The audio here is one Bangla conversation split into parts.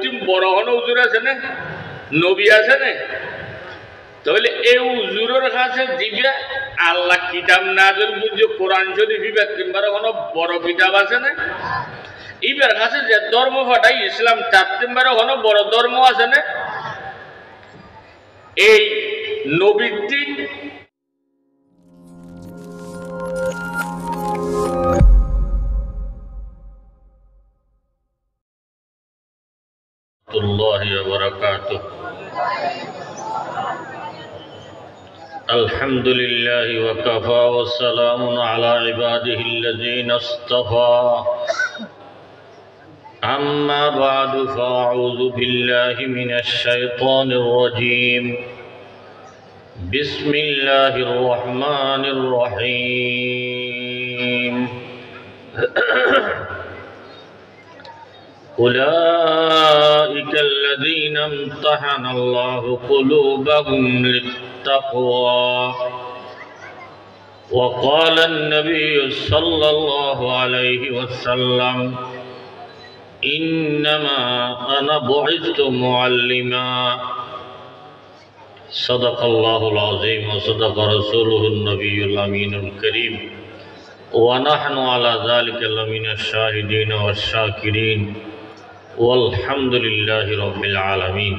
নবীর বড় হন হুজুর আছে না, নবী আছে না, তাহলে এই হুজুরের কাছে দিবে আল্লাহ কিতাব নাযিল বুঝে কোরআন শরীফ বিবেক কিংবা কোনো বড় কিতাব আছে না, ইবার কাছে যে ধর্ম ফাটাই ইসলাম তার তিনবারে কোনো বড় ধর্ম আছে না। এই নবীর দিন আলহামদুলিল্লাহি ওয়া কাফা ওয়া সালামুন আলা ইবাদিহিল্লাযীনা ইসতাফা আম্মা বা'দু ফাআউযু বিল্লাহি মিনাশ শাইতানির রাজীম বিসমিল্লাহির রহমানির রহিম أولئك الذين امتحن الله قلوبهم للتقوى وقال النبي صلى الله عليه وسلم إنما أنا بعثت معلما صدق الله العظيم وصدق رسوله النبي الأمين الكريم ونحن على ذلك لمن الشاهدين والشاكرين والحمد لله رب العالمين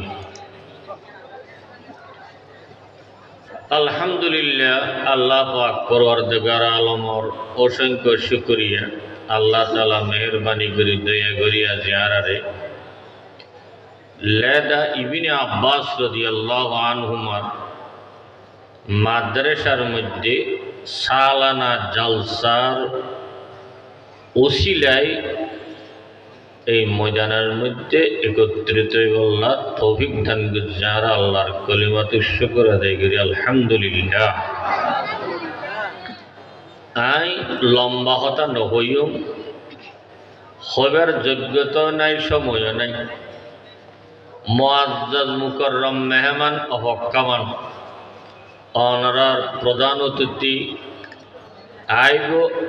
আলহামদুলিল্লাহ আল্লাহ পাক পরওয়ারদিগার আলমর অসংখ্য শুকরিয়া আল্লাহ তাআলা মেহেরবানি করে দয়া করিয়া জিয়ারারে লেদা ইবনে আব্বাস রাদিয়াল্লাহু আনহুমার মাদ্রাসার মধ্যে সালানা জালসার ওসিলায় এই ময়দানের মধ্যে একত্রিত আল্লাহ তৌফিক দান করে যারা আল্লাহর কলিমাতে শুকর আদায় করি আলহামদুলিল্লাহ। আই লম্বা হতা নহইও হবার যোগ্যতা নাই, সময় নাই। মুআজ্জাজ মুকাররম মেহমান অহক্কামান অনারার প্রধান অতিথি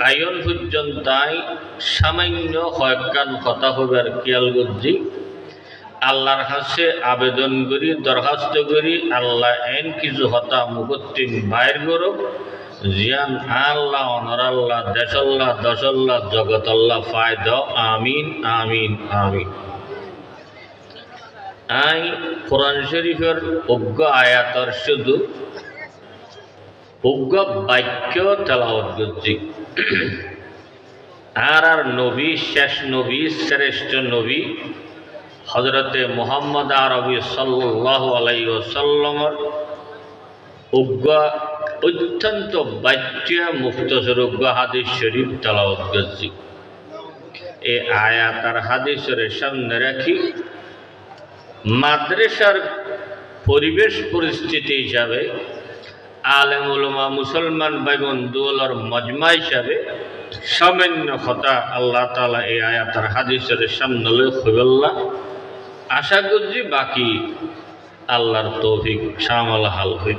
আয়ন পর্যন্তাই সামান্য কয়েকখান কথা হবার খেয়াল করছি। আল্লাহর কাছে আবেদন করি, দরখাস্ত করি, আল্লাহ এন কিছু হতা মুখত্তিম বাইর করো জিয়ান আল্লাহ অনর আল্লাহ দেশল্লাহ দশল্লাহ জগতল্লাহ ফায়দ আমিন আমিন আমিন। আই কোরআন শরীফের অজ্ঞ আয়াতর শুধু অজ্ঞ বাক্য তেলাওয়াত করছি। আর নবী শেষ নবী শ্রেষ্ঠ নবী হযরতে মুহাম্মদ আরবি সাল্লাল্লাহু আলাইহি ওয়াসাল্লামের অজ্ঞ অত্যন্ত বাক্য মুখতসর অজ্ঞ হাদিস শরীফ তেলাওয়াত করছি। এই আয়াত আর হাদিসের সামনে রাখি মাদ্রাসার পরিবেশ পরিস্থিতি হিসাবে আলেম উলামা মুসলমান ভাই বন্ধুর মজমা হিসাবে সামান্য কথা আল্লাহ তাআলা এই আয়াত আর হাদিসের সামনে লই খুবল্লা আশা করছি বাকি আল্লাহর তৌফিক শামাল হাল হই।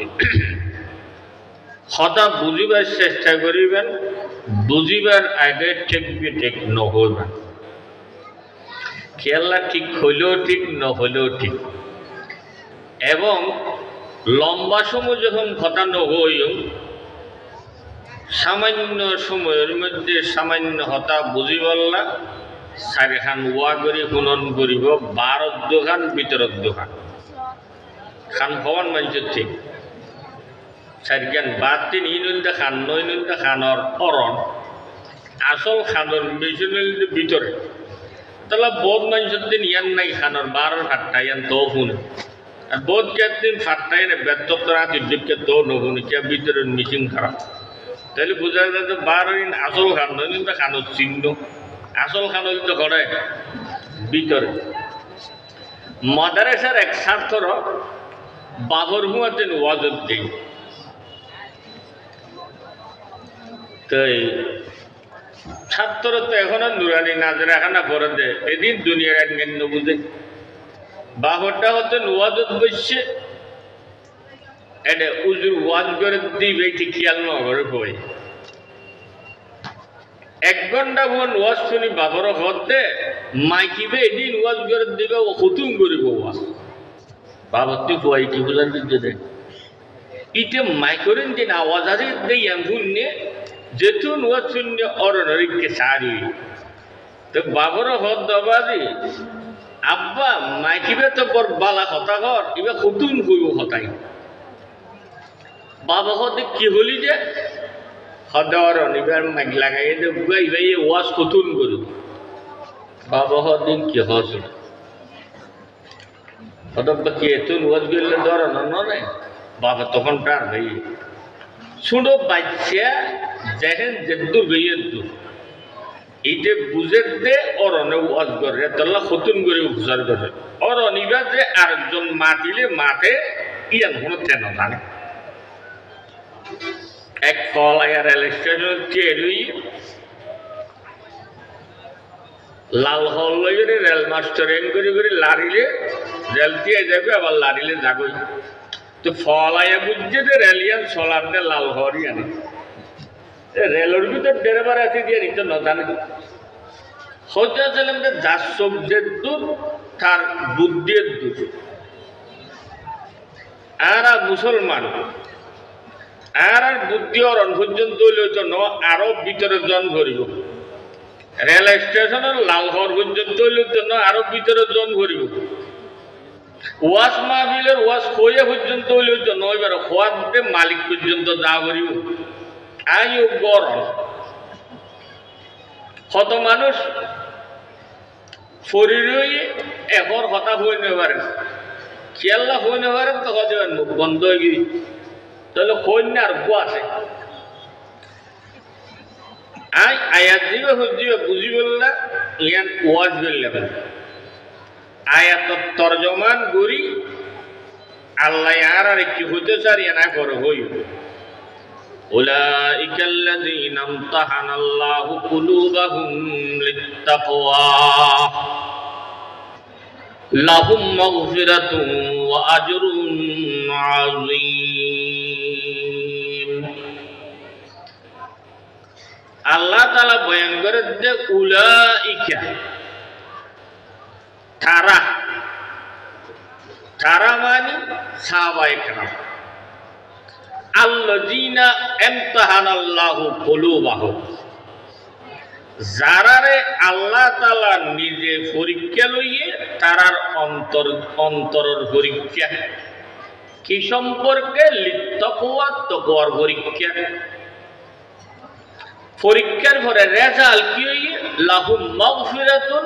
কথা বুঝিবার চেষ্টা করিবেন, বুঝিবার আগে ঠিক ঠিক নহইবেন। খেয়াল্লা ঠিক হইলেও ঠিক নহইলেও ঠিক, এবং লম্বা সময় যখন কথা নহইও সামান্য সময়ের মধ্যে সামান্য হতা বুঝি বললা চারিখান ওয়া করি শুনন করিব 12 দোকান ভিতরত দোকান খান ভবন মানুষের ঠিক চারিখান বাদ তিন ইনুন্দা খান নইনুন্দা খানর অরণ আসল খানর মেশিনের ভিতরে তাহলে বোধ মানুষের দিন ইয়ান নাই খানর 12 ফাট্টা ইয়ান তো শুনে আর বোধ দিন ফাট্টাই না ব্যর্থ রাতে দিকে তো নহুনি কে ভিতরের মিশিং খারাপ। তাহলে বোঝা যায় যে 12 দিন আসল খান নইনুন্দা খানর চিহ্ন আসল খান তো ঘরে ভিতরে। মাদ্রাসার এক ছাত্র বাবর হুয়াতে ওয়াজত দেই, তাই ছাত্র তো এখন নুরানি নাজরা খানা করে দে এদিন দুনিয়ার এক জ্ঞান বুঝে বাবরটা হতে ওয়াজত বসছে এটা উজুর ওয়াজ করে দিবে এটি খেয়াল না করে কই 1 ঘন্টা বোন ওয়াজ শুনি বাবর হতে মাইকিবে এদিন ওয়াজ করে দিবে ও হুতুম করিব ওয়াজ বাবরটি কই কি বুঝার দিতে দে ইতে মাইকরেন দিন আওয়াজ আছে দেই আমগুনে যেতুন ওয়াজ শুনি অরনরিকে সারি তো বাবর হদ দবাদি আব্বা মাইকিবে তো বর বালা কথা কর ইবে হুতুম কইব হতাই বাবা হতে কি হলি যে হদর অনিবার মাইক লাগাই দে গাই ভাই ওয়াজ হুতুম করি বাবা হদিন কি হসুন হদব কি এতুন ওয়াজ গেলে ধর নরে বাবা তখন কার ভাই শুনো বাচ্চা যেহেন যেদুর গইয়েদুর এইটা বুঝে দে অরনে ওয়াজ করে তাল্লা হুতুম করে বুঝার করে অরনিবা যে আরেকজন মাতিলে মাতে ইয়ান কোনো তেন জানে এক ফল আয়া রেল স্টেশন চেরুই লাল হল লইরে রেল মাস্টার এন করে লারিলে রেল দিয়ে যাবে আবার লারিলে যাগই তো ফল আয়া বুঝছে যে রেলিয়ান সোলার নে লাল হরি আনে রেলের ভিতর ড্রাইভার আছে দিয়ে নিতে না জানে হতে ছিলাম যে যার সবজের দূর তার বুদ্ধির দূর আর মুসলমান আর বুদ্ধি অরণ পর্যন্ত ন আরো ভিতরে জন করিব রেল স্টেশনের লালহর পর্যন্ত ন আরো ভিতরে জন করিব ওয়াশ মাহফিলের ওয়াশ কইয়া পর্যন্ত ন এবার খোয়াতে মালিক পর্যন্ত যা করিব আইও গরম কত মানুষ শরীরই এখন হতা হয়ে নিতে পারেন খেয়াল্লা হয়ে নিতে পারেন তো হতে পারেন মুখ বন্ধ হয়ে গিয়ে তাহলে কন্যা আর গো আছে আই আয়াত দিবে হুজিবে বুঝি বললা ইয়ান ওয়াজ বললেন আয়াত তরজমান করি আল্লাহ আর কি হইতে চার না করে হই أولئك الذين امتحن الله قلوبهم للتقوى لهم مغفرة وأجر عظيم আল্লাহ তাআলা বয়ান করে যে উলাইকা তারা মানে সাহাবায়ে কেরাম আল্লাযীনা ইমতাহানাল্লাহু কুলুবাহুম যারারে আল্লাহ তাআলা নিজে পরীক্ষা লইয়ে তারার অন্তরের পরীক্ষা কি সম্পর্কে লিত্তাকওয়া তাকওয়ার পরীক্ষা পরীক্ষার পরে রেজাল্ট কি হইয়ে লাহুম মাগফিরাতুন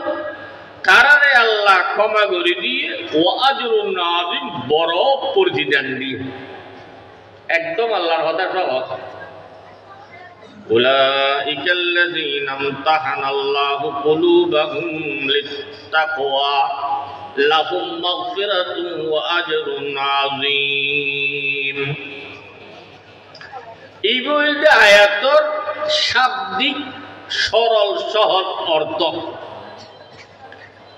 তারারে আল্লাহ ক্ষমা করে দিয়ে ওয়া আজরুন আযীম বড় প্রতিদান দিয়ে একদম আল্লাহর কথা সহজ উলাইকাল্লাযীনা ইমতাহানাল্লাহু কুলুবাহুম লিত্তাকওয়া লাহুম মাগফিরাতুন ওয়া আজরুন আযীম এই বইতে আয়াতর শাব্দিক সরল সহজ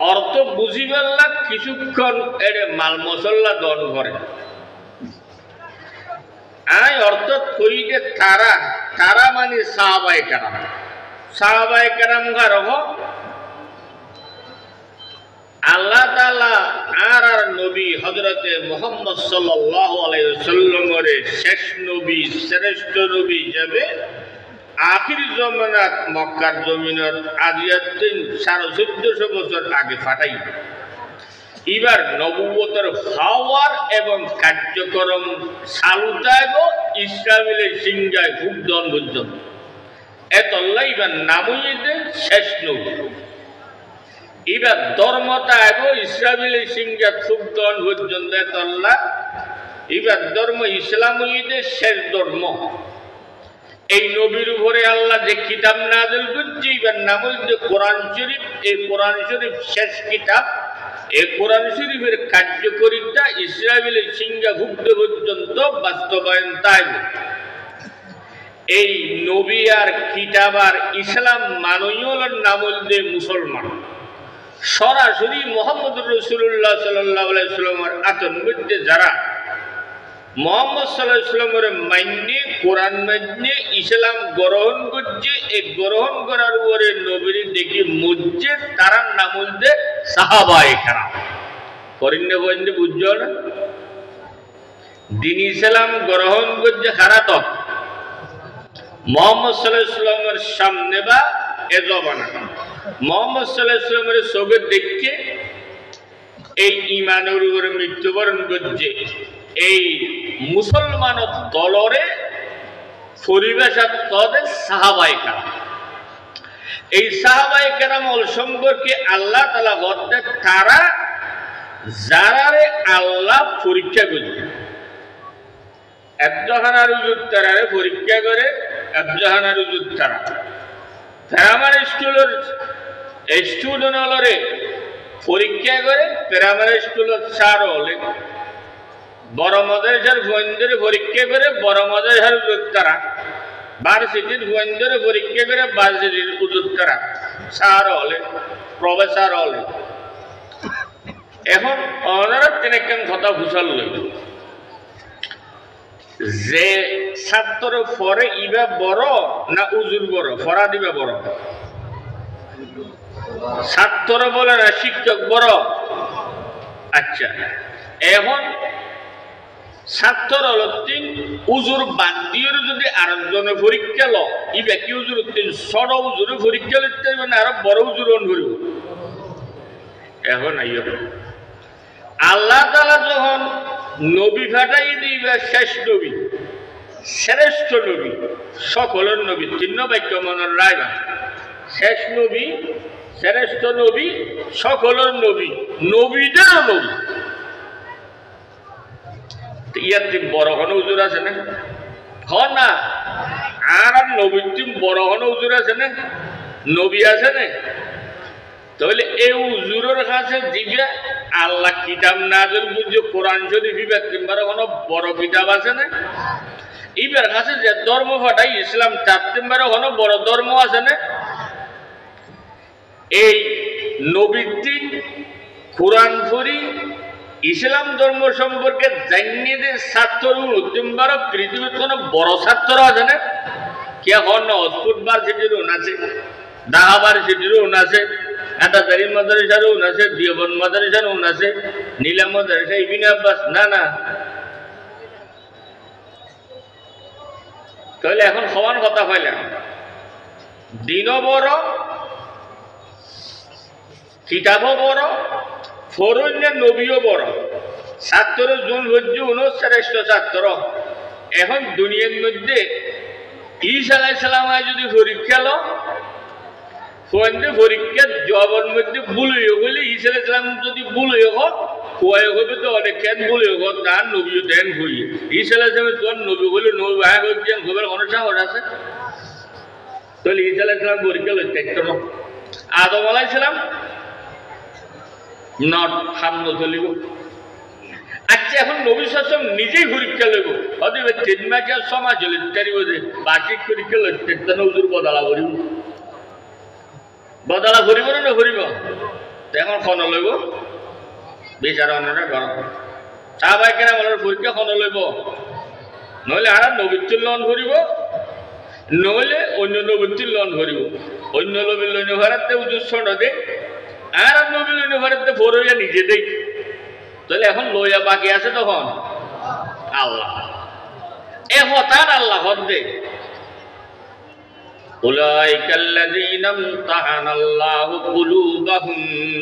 অর্থ বুঝিবার লাগ কিছুক্ষণ এর মাল মশলা দন করে আয় অর্থ কই যে তারা মানে সাহাবায়ে কেরাম গারহ আল্লাহ তাআলা আর নবী হযরতে মুহাম্মদ সাল্লাল্লাহু আলাইহি ওয়াসাল্লামের শেষ নবী শ্রেষ্ঠ নবী যাবে আখির জামানাত মক্কার জমিনত আজিয়াতিন 1450 বছর আগে ফাটাই এবার নবুয়তের হাওয়ার এবং কার্যক্রম চালুতাইব ইসরায়েলের সিংহায় ভুগদন পর্যন্ত এতল্লা এবার নামইতে শেষ নবী এবার ধর্মতা আইব ইসরায়েলের সিংহা ভুগদন পর্যন্ত এতল্লা এবার ধর্ম ইসলাম হইতে শেষ ধর্ম এই নবীর উপরে আল্লাহ যে কিতাব নাযিল করছে এবার নাম হইতে কোরআন শরীফ এই কোরআন শরীফ শেষ কিতাব এই কোরআন শরীফের কার্যকরিতা ইসরায়েলের সিংহা ভুগতে পর্যন্ত বাস্তবায়ন তাই এই নবী আর কিতাব আর ইসলাম মাননীয়র নাম হইতে মুসলমান সরাসরি মুহাম্মদুর রাসূলুল্লাহ সাল্লাল্লাহু আলাইহি ওয়াসাল্লামের আতন মধ্যে যারা মোহাম্মদ সাল্লাল্লাহু আলাইহি ওয়াসাল্লামের মাইনে কোরআন মাইনে ইসলাম গ্রহণ করছে। এই গ্রহণ করার পরে নবীর দেখি মসজিদ তারার নাম হচ্ছে সাহাবায়ে কেরাম। করিন্নে বইন্দে বুঝছো না? দিন ইসলাম গ্রহণ করছে খারাপ মোহাম্মদ সাল্লাল্লাহু আলাইহি ওয়াসাল্লামের সামনে বা এ জমানা মোহাম্মদ সাল্লাল্লাহু আলাইহি ওয়াসাল্লামের চোখে দেখে এই ইমানের উপরে মৃত্যুবরণ করছে এই মুসলমান দলরে পরিবেশাত তাদের সাহাবায়ে কেরাম। এই সাহাবায়ে কেরাম সম্পর্কে আল্লাহ তাআলা বলতে তারা যারারে আল্লাহ পরীক্ষা করছে একজহানার উজুর তারারে পরীক্ষা করে একজহানার উজুর তারা প্রাইমারি স্কুলের স্টুডেন্ট হলরে পরীক্ষা করে প্রাইমারি স্কুলের স্যার হলে বড় মাদ্রাসার গোয়েন্দারে পরীক্ষা করে বড় মাদ্রাসার উজুর তারা ভার্সিটির গোয়েন্দারে পরীক্ষা করে ভার্সিটির উজুর তারা স্যার হলে প্রফেসর হলে। এখন ওনারা তিনেকখান কথা ঘুষাল লইল যে ছাত্র পরে ইবা বড় না উজুর বড় ফরা দিবা বড়? ছাত্র বলে না শিক্ষক বড়? আচ্ছা এখন ছাত্র হলো তিন উজুর বান্দির যদি আরেকজনে পরীক্ষা ল ইবা কি উজুর তিন ছোট উজুরে পরীক্ষা লিখতে হবে না আরো বড় উজুর অন করিব? এখন আইয় আল্লাহ তাআলা যখন নবী ফাটাই দিবা শেষ নবী শ্রেষ্ঠ নবী সকলের নবী তিন্ন বাক্য মনের রায়বা শেষ নবী শ্রেষ্ঠ নবী সকলের নবী নবীদেরও নবী। ইয়াতে বড় হন হুজুর আছে না? হন না আর নবীর টিম বড় হন হুজুর আছে না? নবী আছে না? তাহলে এই হুজুরের কাছে দিবে আল্লাহ কিতাব নাযিল বুঝে কোরআন শরীফ বিবেক কিংবা কোনো বড় কিতাব আছে না? ইবার কাছে যে ধর্ম ফাটাই ইসলাম তার কিংবা কোনো বড় ধর্ম আছে না? এই নবীর দিন কোরআন পড়ি ইসলাম ধর্ম সম্পর্কে জানিয়ে ছাত্র কিংবা পৃথিবীর কোনো বড় ছাত্র আছে না? কে হন না অস্ফুট ভার্সিটিরও আছে ঢাকা ভার্সিটিরও আছে হাটাজারি মাদ্রাসারও আছে দেওবন্দ মাদ্রাসারও আছে নীলা মাদ্রাসা ইবনে আব্বাস না না। তাহলে এখন সমান কথা পাইলাম দিনও বড় কিতাবও বড় ফরুন্যের নবীও বড় ছাত্র জুন হজ্জু শ্রেষ্ঠ ছাত্র। এখন দুনিয়ার মধ্যে ঈসা আলাইহিস সালাম যদি পরীক্ষা লো ফোয়ান্ডে পরীক্ষার জবাবের মধ্যে ভুল হয়ে গেলে ঈসা আলাইহিস সালাম যদি ভুল হয়ে হোক হয়ে হবে তো অনেক ক্ষেত ভুল হয়ে হোক তার নবীও দেন হইয়ে ঈসা আলাইহিস সালামের জন নবী বলে নবী আয় হচ্ছেন খবর কোনো সাহস আছে? তাহলে ঈসা আলাইহিস সালাম পরীক্ষা লইতে একটা আদম আলাইহিস সালাম নট সামনে চলিব। আচ্ছা এখন নবী সাল্লাল্লাহু আলাইহি নিজেই পরীক্ষা লইব হয়তো 3 মাসের সমাজ হলে তারিব যে বার্ষিক পরীক্ষা লইতে হুজুর বদলা করিব বদলা করিব না করিব? এখন খন লইব বিচার অন্যরা গরম সাহাবায়ে কেরাম পরীক্ষা খন লইব নইলে আর নবীর লন করিব নইলে অন্য নবীর লন করিব। অন্য নবীর লইন ভারতে হুজুর শোনো দে আর নবী লইন ভারতে ফরইয়া নিজে দেই। তাহলে এখন লইয়া বাকি আছে তখন আল্লাহ এ হতার আল্লাহ হদ্দে উলাইকাল্লাযীনা ইমতাহানাল্লাহু কুলুবাহুম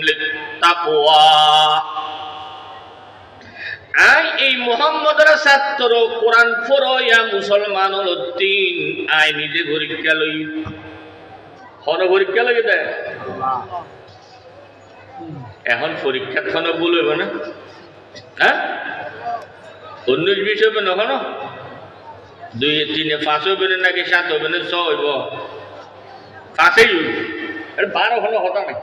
লিত্তাকওয়া। আই এই মুহাম্মদের ছাত্র কোরআন পড়িয়া মুসলমান হলো তিন আই নিজে পরীক্ষা লই হন পরীক্ষা লাগে দেয় এখন পরীক্ষা খানো ভুল হইব না? হ্যাঁ 19-20 হবে না কেন 2-3 5 হবে নাকি 7 হবে না 6 হইব 5ই হইব 12 হলো হতা নাই।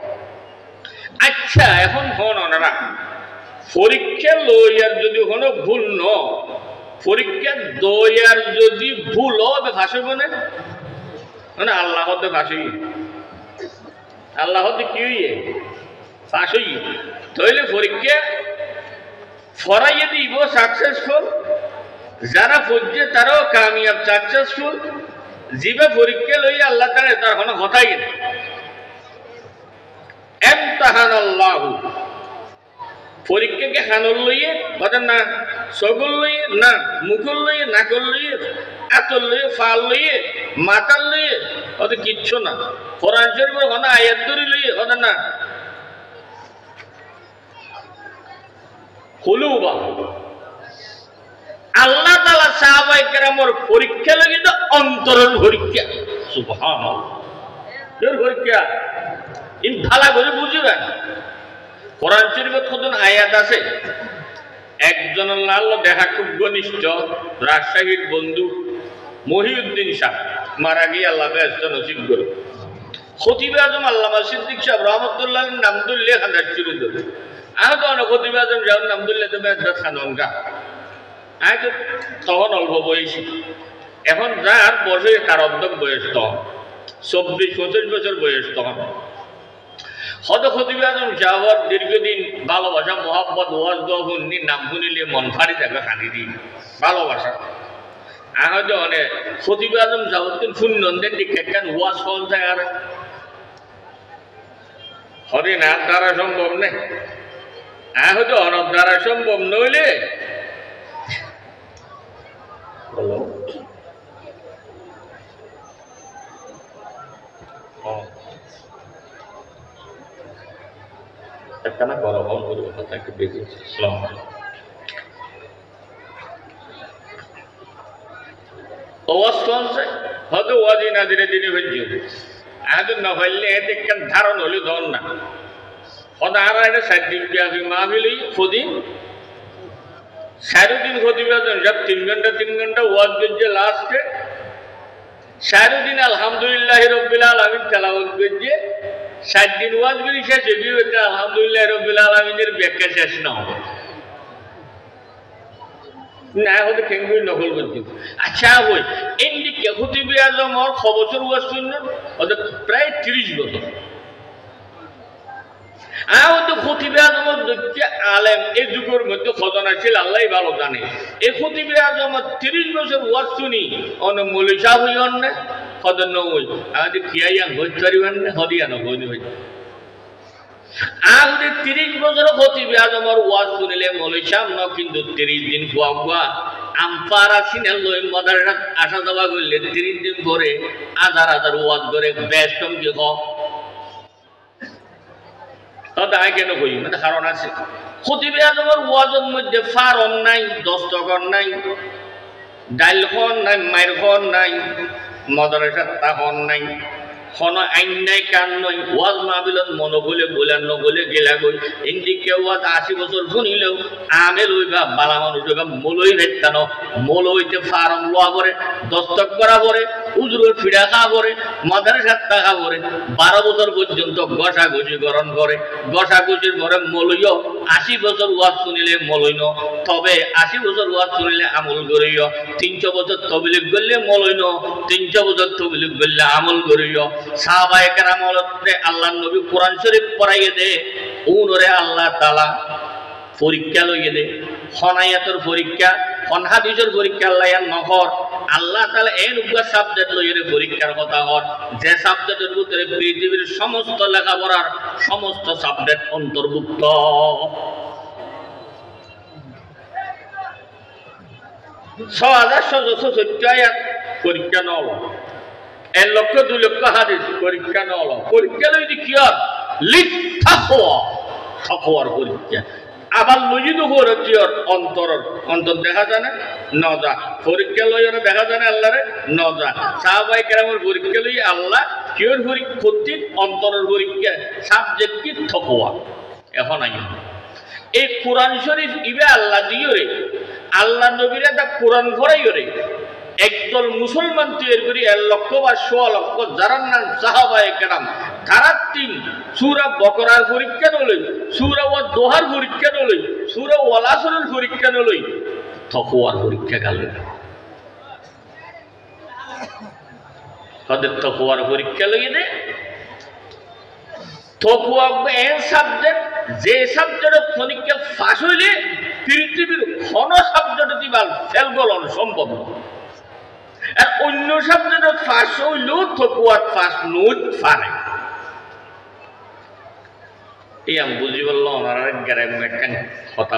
আচ্ছা এখন হন ওনারা পরীক্ষা লইয়ার যদি কোনো ভুল ন পরীক্ষা দইয়ার যদি ভুল হবে ফাঁস হইব না? মানে আল্লাহ হতে ফাঁসি আল্লাহ হতে কি হইয়ে ফাঁস হই তাহলে পরীক্ষা ফরাইয়ে দিব সাকসেসফুল যারা পড়ছে তারাও কামিয়াব সাকসেসফুল, জিবে পরীক্ষা লইয়া আল্লাহ তাআলা তার কোনো কথাই নেই। ইমতাহানাল্লাহু, পরীক্ষাকে হানুল লইয়ে বলেন না, সগুল লইয়ে না, মুকুল লইয়ে, নাকল লইয়ে, আতল লইয়ে, ফাল লইয়ে, মাতাল লইয়ে ওদের কিচ্ছু না। কোরআন শরীফের কোনো আয়াত ধরে লইয়ে ওদের না কুলুবা। আল্লাহ তাআলা সাহাবায়ে কেরামের পরীক্ষা লাগি তো অন্তরের পরীক্ষা। সুবহানাল্লাহ, এর পরীক্ষা ইন ভালো করে বুঝবেন। কোরআন শরীফে কত আয়াত আছে। একজন আল্লাহ দেখা খুব ঘনিষ্ঠ রাজশাহীর বন্ধু মহিউদ্দিন শাহ মারা গিয়ে আল্লাহ ব্যস্ত নসিব করে। খতিবে আজম আল্লামা সিদ্দিক সাহেব রহমতুল্লাহ নামদুল্লাহ খান্দার শুরু করে। আমি তো অনেক খতিবে আজম যাও নামদুল্লাহ তুমি একটা খানকা। আমি তো তখন অল্প বয়সী, এখন যার বয়সে তার অর্ধেক বয়স, তখন 24-25 বছর বয়স। তখন হদ খতিবে আজম যাওয়ার দীর্ঘদিন ভালোবাসা মোহাম্মদ ওয়াজ দোয়ানি নাম শুনিলে মন ফাড়ি থাকে হানি দিই ভালোবাসা। হয়তো অনেক খতিবে আজম যাওয়ার দিন শূন্যদের দিকে কেন ওয়াজ ফল থাকে আর হরে না দ্বারা সম্ভব নেই। হয়তো অনব দ্বারা সম্ভব নইলে একখানা বড় হল করে কথা একটু বেশি। আসসালামু আলাইকুম। ওয়াজ চলছে হয়তো ওয়াজি না দিনে দিনে হইছে। আগে না হইলে এতে কেন ধারণ হলে ধর না হদা আর এটা 7 দিন ব্যাপী মাহফিল খদিন 4 দিন খতিবে আজম সব 3 ঘন্টা ওয়াজ করছে। লাস্টে 4 দিন আলহামদুলিল্লাহ রাব্বিল আলামিন তেলাওয়াত করছে। 7 দিন ওয়াজ করি শেষে বিবেকে আলহামদুলিল্লাহ রাব্বিল আলামিনের ব্যাখ্যা শেষ না হবে না হতে কেঙ্গুই নকল করতে। আচ্ছা ওই এদিকে খতিবে আজম আর খবর ওয়াজ শুনলেন ওদের প্রায় 30 বছর। হয়তো খতিবে আজমের দেখছে আলেম এই যুগের মধ্যে খজনা ছিল আল্লাহ ভালো জানে। এই খতিবে আজমের 30 বছর ওয়াজ শুনি অনেক মলিশা হইন না খদর নই আমাদের খিয়াইয়ান হইতে পারিবেন না হরিয়ান হইনি হইতে। আগে 30 বছর খতিবে আজমের ওয়াজ শুনিলে মলিশাম ন, কিন্তু 30 দিন খুয়া আমপারা সিনে লই মাদারহাট আসা যাওয়া করলে 30 দিন পরে হাজার ওয়াজ করে ব্যস্ত কি হোক তাই কেন কই মানে কারণ আছে। খতিবে আজমের ওয়াজের মধ্যে ফারন নাই, দস্তগর নাই, ডাইল খন নাই, মায়ের খন নাই, মাদ্রাসার তাখন নাই, কোন আইন নাই, কান নাই। ওয়াজ মাহফিলত মন বলে বলেন নগলে গেলা গই ইন্দিকে ওয়াজ 80 বছর শুনিলেও আমে লইবা বালা মানুষ লইবা মলই ভেটতান মলইতে ফারম লোয়া পরে, দস্তক করা পরে, উজরুল ফিডা খাওয়া পরে, মাদ্রাসার টাকা পরে, 12 বছর পর্যন্ত ঘষাঘষি গরণ করে। ঘষাঘষির পরে মলইও 80 বছর ওয়াজ শুনিলে মলইন, তবে 80 বছর ওয়াজ শুনিলে আমল করিও। 300 বছর তবলিগ করলে মলইন, 300 বছর তবলিগ করলে আমল করিও। সাহাবায়ে কেরাম হতে আল্লাহর নবী কোরআন শরীফ পড়াইয়ে দে, উনরে আল্লাহ তাআলা পরীক্ষা লইয়ে দে। হনায়াতের পরীক্ষা, হন হাদিসের পরীক্ষা আল্লাহ নহর। আল্লাহ তাআলা এই রূপা সাবজেক্ট লইয়ে পরীক্ষার কথা হর, যে সাবজেক্টের ভিতরে পৃথিবীর সমস্ত লেখাপড়ার সমস্ত সাবজেক্ট অন্তর্ভুক্ত। ৬,৬৪৪ আয়াত পরীক্ষা নল, 1 লক্ষ 2 লক্ষ হাদিস পরীক্ষা নল। পরীক্ষা লইতে কি আর লিখার পরীক্ষা। আবার লইদ হচ্ছে অন্তর দেখা যায় না নজা পরীক্ষা লই দেখা যায় না আল্লাহরে নজা। সাহাবায়ে কেরামের পরীক্ষা লই আল্লাহ কিওর পরীক্ষা করতে অন্তরের পরীক্ষা সাবজেক্ট কি তাকওয়া। এখন আই এই কোরআন শরীফ ইবে আল্লাহ দিও রে, আল্লাহ নবীরা তা কোরআন পড়াইও রে। একদল মুসলমান তৈরি করি 1 লক্ষ বা 100 লক্ষ যারার নাম সাহাবায়ে কেরাম, তারা 3 সূরা বকরার পরীক্ষা নলই, সূরা ওয়া দোহার পরীক্ষা নলই, সূরা ওয়াল আসরের পরীক্ষা নলই, তাকওয়ার পরীক্ষা গেল। তাদের তাকওয়ার পরীক্ষা লইয়ে দে। তাকওয়া এন সাবজেক্ট যে সাবজেক্টের পরীক্ষা পাস হইলে পৃথিবীর কোন সাবজেক্টে প্রিন্সিপাল ফেল গলন সম্ভব আর অন্য সাবজেক্টত ফার্স্ট হইলেও তকুয়াত ফার্স্ট নোট পারে এই আমি বুঝি বললো আমার গ্রাম একটা কথা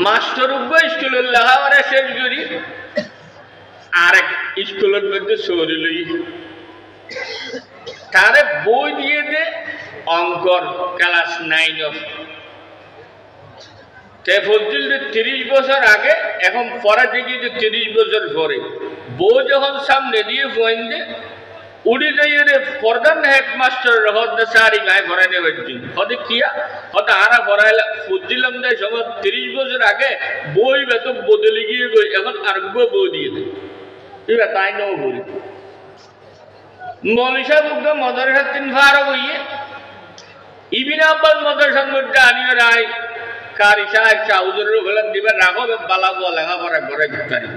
মাস্টার স্কুলের লেখাপড়া শেষ করি আরেক স্কুলের মধ্যে শহরে লই তারে বই দিয়ে দে অঙ্কর ক্লাস 9 30 বছর আগে এখন পড়া দেখি যে 30 বছর পরে বই যখন সামনে দিয়ে ফোন দে উড়ি যাইয়ে রে প্রধান হেডমাস্টার হতে সারি গায়ে ভরাইনে হচ্ছে হতে কিয়া হতে আরা ভরাইলা বুঝছিলাম যে সময় 30 বছর আগে বই বেত বদলে গিয়ে গই এখন আর বই দিয়ে দেয় এবার তাই নাও বলি মনীষা বুদ্ধ মাদ্রাসা 3 ফারো হইয়ে ইবিন আব্বাস মাদ্রাসার মধ্যে আনিয়ে রায় কারিশা একটা হুজুরের বলেন দিবে রাখো বালাবো লেখাপড়া করে ভিতরে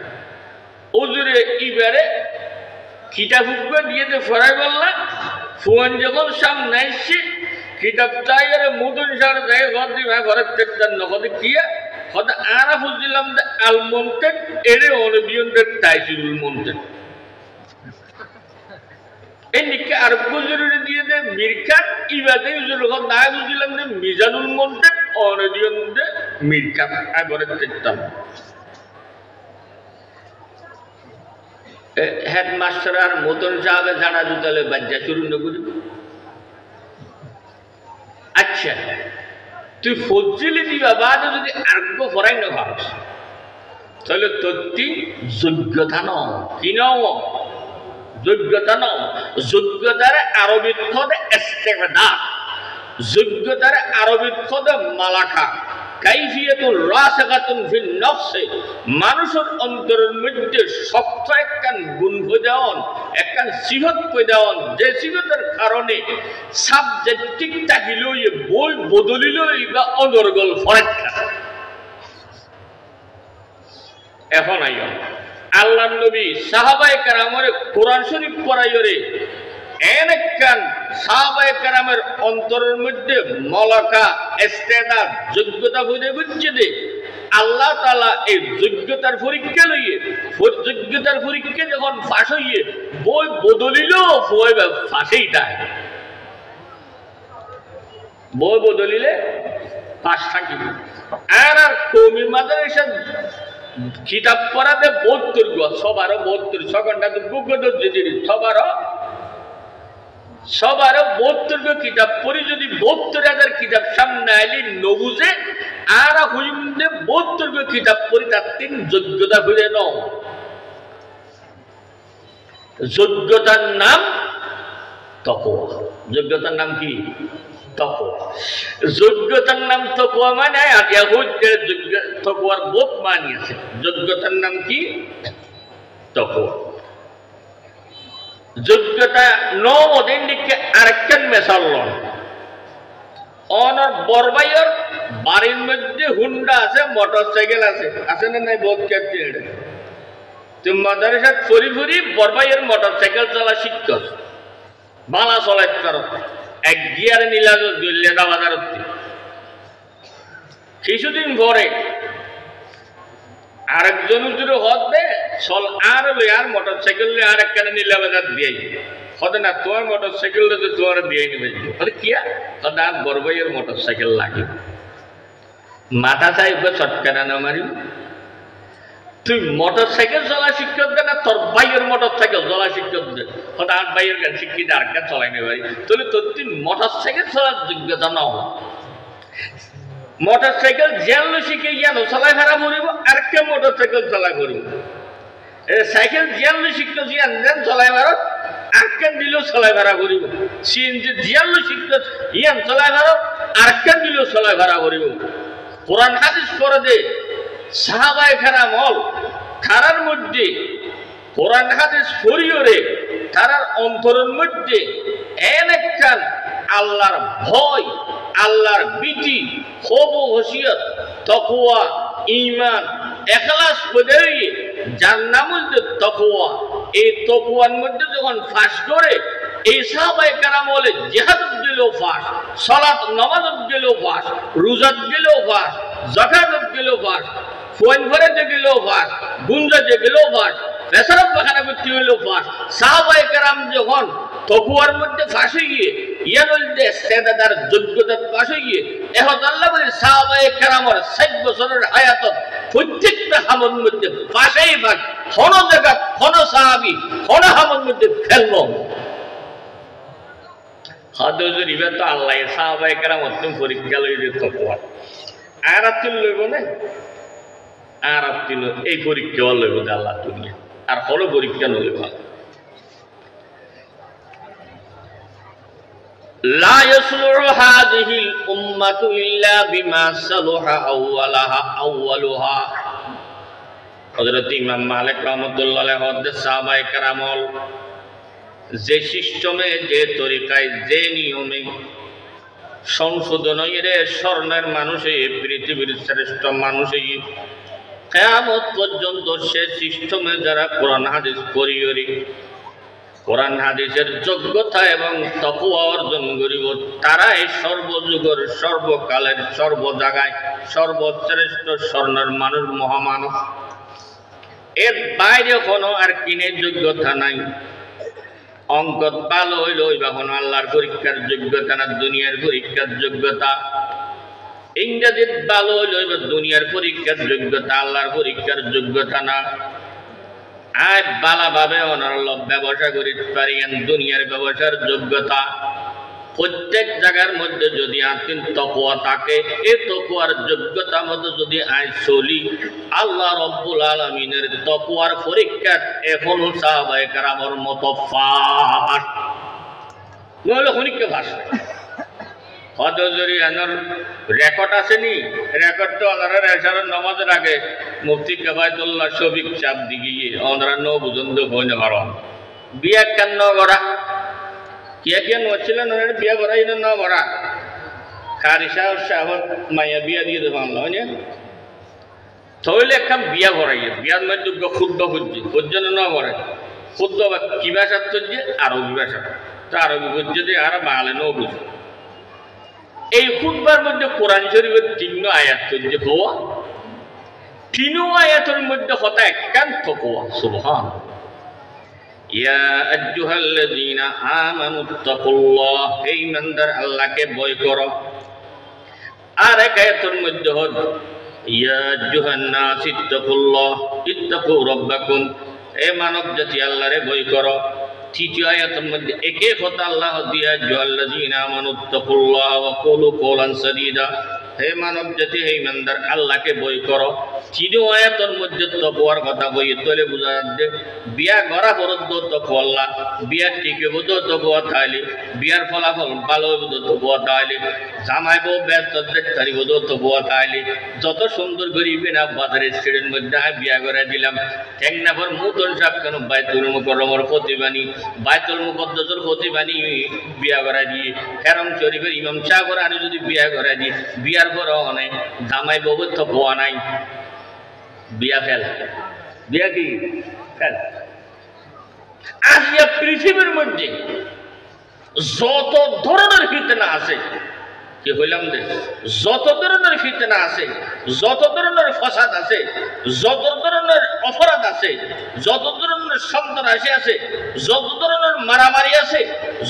হুজুরে ইবারে কিতাব হুকবে দিয়ে ফরাই বললা ফোন যখন সামনে আসছে কিতাব চাই আর মুদুন সার যাই ঘর দিবে ঘরের তেতার নকদে কিয়া হতে আরা বুঝছিলাম যে আল মন্তেক এরে অনবিয়ন্তের তাইসিরুল মন্তেক এই নিকে আর গুজুরি দিয়ে দে মিরকাত ইবাদে হুজুর ঘর না বুঝছিলাম যে মিজানুল মন্তেক অনবিয়ন্তে মিরকাত আর ঘরের তেতার হেডমাস্টার আর মতন সাহেবের ঝাড়া জুতালে বাজ্যা শুরু না করি আচ্ছা তুই ফজিলি দিবা বাদে যদি আর্গ ফরাই না ভাবস তাহলে তোর যোগ্যতা ন কি যোগ্যতা ন যোগ্যতার আরবিত খদে ইস্তেগদার যোগ্যতার আরবিত খদে মালাকা কাইফিয়াতুল রাসিকাতুন ফিন নফসে মানুষের অন্তরের মধ্যে শক্ত একখান গুণ পয়দান একখান সিহত পয়দান যে সিহতের কারণে সাবজেক্টিভ থাকিলেই বই বদলিলই বা অনর্গল ফরেক্ষা এখন আইয় আল্লাহর নবী সাহাবায়ে কেরামের কোরআন শরীফ পড়াইরে এনেকান সাহাবায়ে কেরামের অন্তরের মধ্যে মলাকা ইস্তেদাদ যোগ্যতা হইতে বুঝছে দে আল্লাহ তাআলা এই যোগ্যতার পরীক্ষা লইয়ে যোগ্যতার পরীক্ষা যখন পাস হইয়ে বই বদলিল বই ফাঁসেই দেয় বই বদলিলে পাস থাকিবে আর কৌমি মাদ্রাসা কিতাব পড়াতে 72 গো সবারও 72 ঘন্টা তো বুকদর যদি সবারও 72 কিতাব পড়ি যদি 72,000 কিতাব সামনে আইলি নবুঝে আর হইমদে 72 কিতাব পড়ি তার 3 যোগ্যতা হইলে ন যোগ্যতার নাম তাকওয়া যোগ্যতার নাম কি তাকওয়া যোগ্যতার নাম তাকওয়া মানে আর ইহুদের তাকওয়ার বহুত মানে আছে যোগ্যতার নাম কি তাকওয়া যোগ্যতা নদিন দিকে আরেকখান মেশাল অনর বরবাইয়ের বাড়ির মধ্যে হুন্ডা আছে মোটরসাইকেল আছে না নাই বহুত ক্ষেত্রে তুমি মাদ্রাসাত ফুরি ফুরি বরবাইয়ের মোটরসাইকেল চালা শিখছ বালা চলাই পারো এক গিয়ারে নিলা লেদা বাজার কিছুদিন পরে আরেকজন যদি হতে চল আর আর মোটরসাইকেল আর একখানে নীলা বাজার দিয়ে হতে না তোমার মোটরসাইকেল তোমার দিয়ে নিবে কিয়া হতে আর বড় ভাইয়ের মোটরসাইকেল লাগে মাথা চাইব চটকানা না মারি তুই মোটরসাইকেল চলা শিক্ষক দে না তোর ভাইয়ের মোটরসাইকেল চলা শিক্ষক দে হতে আর ভাইয়ের গান শিক্ষিত আর গান চলাই নেবে তাহলে তোর তুই মোটরসাইকেল চলার যোগ্যতা নাও মোটরসাইকেল জেল শিখে গিয়া চলাই ভাড়া ভরিব আরেকটা মোটরসাইকেল চলাই ভরিব সাইকেল জেল শিখতে ইয়ান চলাই ভাড়া আরেকখান দিলেও চলাই ভাড়া ভরিব সিএনজি জেল শিখতে ইয়ান চলাই ভাড়া আরেকখান দিলেও চলাই ভাড়া ভরিব কোরআন হাদিস পড়ে দে সাহাবায়ে কেরাম তারার মধ্যে কোরআন হাদিস পড়িয়রে তারার অন্তরের মধ্যে এনেকখান আল্লাহর ভয় আল্লাহর ভীতি খুব হসিয়ত তাকওয়া ঈমান ইখলাস পড়ে যার নাম হচ্ছে তাকওয়া এই তাকওয়ার মধ্যে যখন ফাঁস করে এই সাহাবায়ে কেরাম বলে জিহাদ গেলেও ফাঁস, সালাত নামাজ গেলেও ফাঁস, রোজা গেলেও ফাঁস, যাকাত গেলেও ফাঁস, ফোন ভরাতে গেলেও ফাঁস, গুঞ্জাতে গেলেও ফাঁস, পেশাব পায়খানা করতে গেলেও ফাঁস। সাহাবায়ে কেরাম যখন তকুয়ার মধ্যে ফাঁসে গিয়ে ইয়ানুলদে সেদাদার যোগ্যতার পাশে গিয়ে এখন আল্লাহ বলে সাহাবায়ে কেরামের ৬০ বছরের হায়াতত প্রত্যেকটা হামর মধ্যে ফাঁসেই ফাঁস, কোন জায়গা কোন সাহাবী কোন হামর মধ্যে ফেলল হাদুজুর ইবা তো আল্লাহ সাহাবায়ে কেরাম অত্যন্ত পরীক্ষা লইলে তকুয়া আর আত্মীয় লইব না, আর আত্মীয় এই পরীক্ষা লইব আল্লাহ তুমি আর হলো পরীক্ষা লইব। লা ইয়াসলুহু হাযিহিল উম্মাতু ইল্লা বিমা সালাহা আউয়ালুহা। হযরত ইমাম মালিক রাহমাতুল্লাহ আলাইহি হযরত সাহাবায়ে কেরামল যে সিস্টেমে যে তরিকায় যে নিয়মে সংশোধনের স্বর্ণের মানুষে পৃথিবীর শ্রেষ্ঠ মানুষে কিয়ামত পর্যন্ত সে সিস্টেমে যারা কোরআন হাদিস পড়িয়রি কোরআন হাদিসের যোগ্যতা এবং তাকওয়া অর্জন করিব তারাই সর্বযুগের সর্বকালের সর্ব জায়গায় সর্বশ্রেষ্ঠ স্বর্ণের মানুষ মহামানব। এর বাইরে কোনো আর কিনে যোগ্যতা নাই। অঙ্ক ভালো হইল বা কোনো আল্লাহর পরীক্ষার যোগ্যতা না, দুনিয়ার পরীক্ষার যোগ্যতা। ইংরেজি ভালো হইল বা দুনিয়ার পরীক্ষার যোগ্যতা, আল্লাহর পরীক্ষার যোগ্যতা না। আর ভালোভাবে অনর্ল ব্যবসা করিতে পারিয়েন দুনিয়ার ব্যবসার যোগ্যতা। প্রত্যেক জায়গার মধ্যে যদি আপনি তাকওয়া থাকে, এই তাকওয়ার যোগ্যতা মতো যদি আজ চলি আল্লাহ রব্বুল আলামিনের তাকওয়ার পরীক্ষা এখনো সাহাবায়ে কেরামের মতো ফাঁস নইলে পরীক্ষা ফাঁস হদজরি আনার রেকর্ড আসেনি। রেকর্ড তো ওনারা এশারের নামাজের আগে মুফতি কাবায়তুল্লাহ শফিক চাপ দিগিয়ে ওনারা ন বুঝন্দ হইনে পারো বিয়া কেন ন করা কিয়া কিয়া নছিলেন ওনারা বিয়া করাই না করা খারিসা সাহর মাইয়া বিয়া দিয়ে দেবো আনলো হয় না তাহলে একখান বিয়া করাইয়ে বিয়ার মধ্যে ক্ষুদ্র খুঁজছে খুঁজছে না করে ক্ষুদ্র বা কি ভাষার চলছে আরবি ভাষা তো আরবি বুঝছে যে আর বাঙালি ন বুঝে। এই খুতবার মধ্যে কোরআন শরীফের ৩ আয়াত চলছে কোয়া ৩ আয়াতের মধ্যে কথা একান্ত কোয়া সুবহান ইয়া আইয়ুহাল্লাযীনা আমানুত্তাকুল্লাহ হে ঈমানদার আল্লাহকে ভয় করো। আর এক আয়াতের মধ্যে হল ইয়া আইয়ুহান নাস ইত্তাকুল্লাহ ইত্তাকু রাব্বাকুম হে মানব জাতি আল্লাহরে ভয় করো। তৃতীয় আয়াতের মধ্যে একে কথা আল্লাহ দিয়া আইয়ুহাল্লাযীনা আমানুত্তাকুল্লাহ ওয়া কুলু কওলান সাদীদা হে মানব জাতি হে ঈমানদার আল্লাহকে ভয় করো। তৃতীয় আয়াতের মধ্যে তাকওয়ার কথা বই তোলে বুঝা যাচ্ছে বিয়া গড়া বরদ্দ তাকওয়া আল্লাহ বিয়া টিকে বদ তাকওয়া তাইলে বিয়ার ফলাফল ভালো বদ তাকওয়া তাইলে জামাই বউ ব্যস্ত দেখতারি বদ তাকওয়া তাইলে যত সুন্দর গরিবে না বাজারের স্টেডের মধ্যে বিয়া করে দিলাম টেকনাফর মুতন সাহেব কেন বাইতুল মুকাররমের প্রতিবানী বাইতুল মুকদ্দাসের প্রতিবানী বিয়া করে দিয়ে হেরম শরীফের ইমাম সাহেব করে আনি যদি বিয়া করে দিয়ে বিয়ার পর অনেক জামাই বউ তাকওয়া নাই বিয়া ফেল বিয়া কি ফেল। আজকে পৃথিবীর মধ্যে যত ধরনের ফিতনা আছে কি হইলাম দে যত ধরনের ফিতনা আছে যত ধরনের ফাসাদ আছে যত ধরনের অপরাধ আছে যত ধরনের সন্ত্রাসী আছে যত ধরনের মারামারি আছে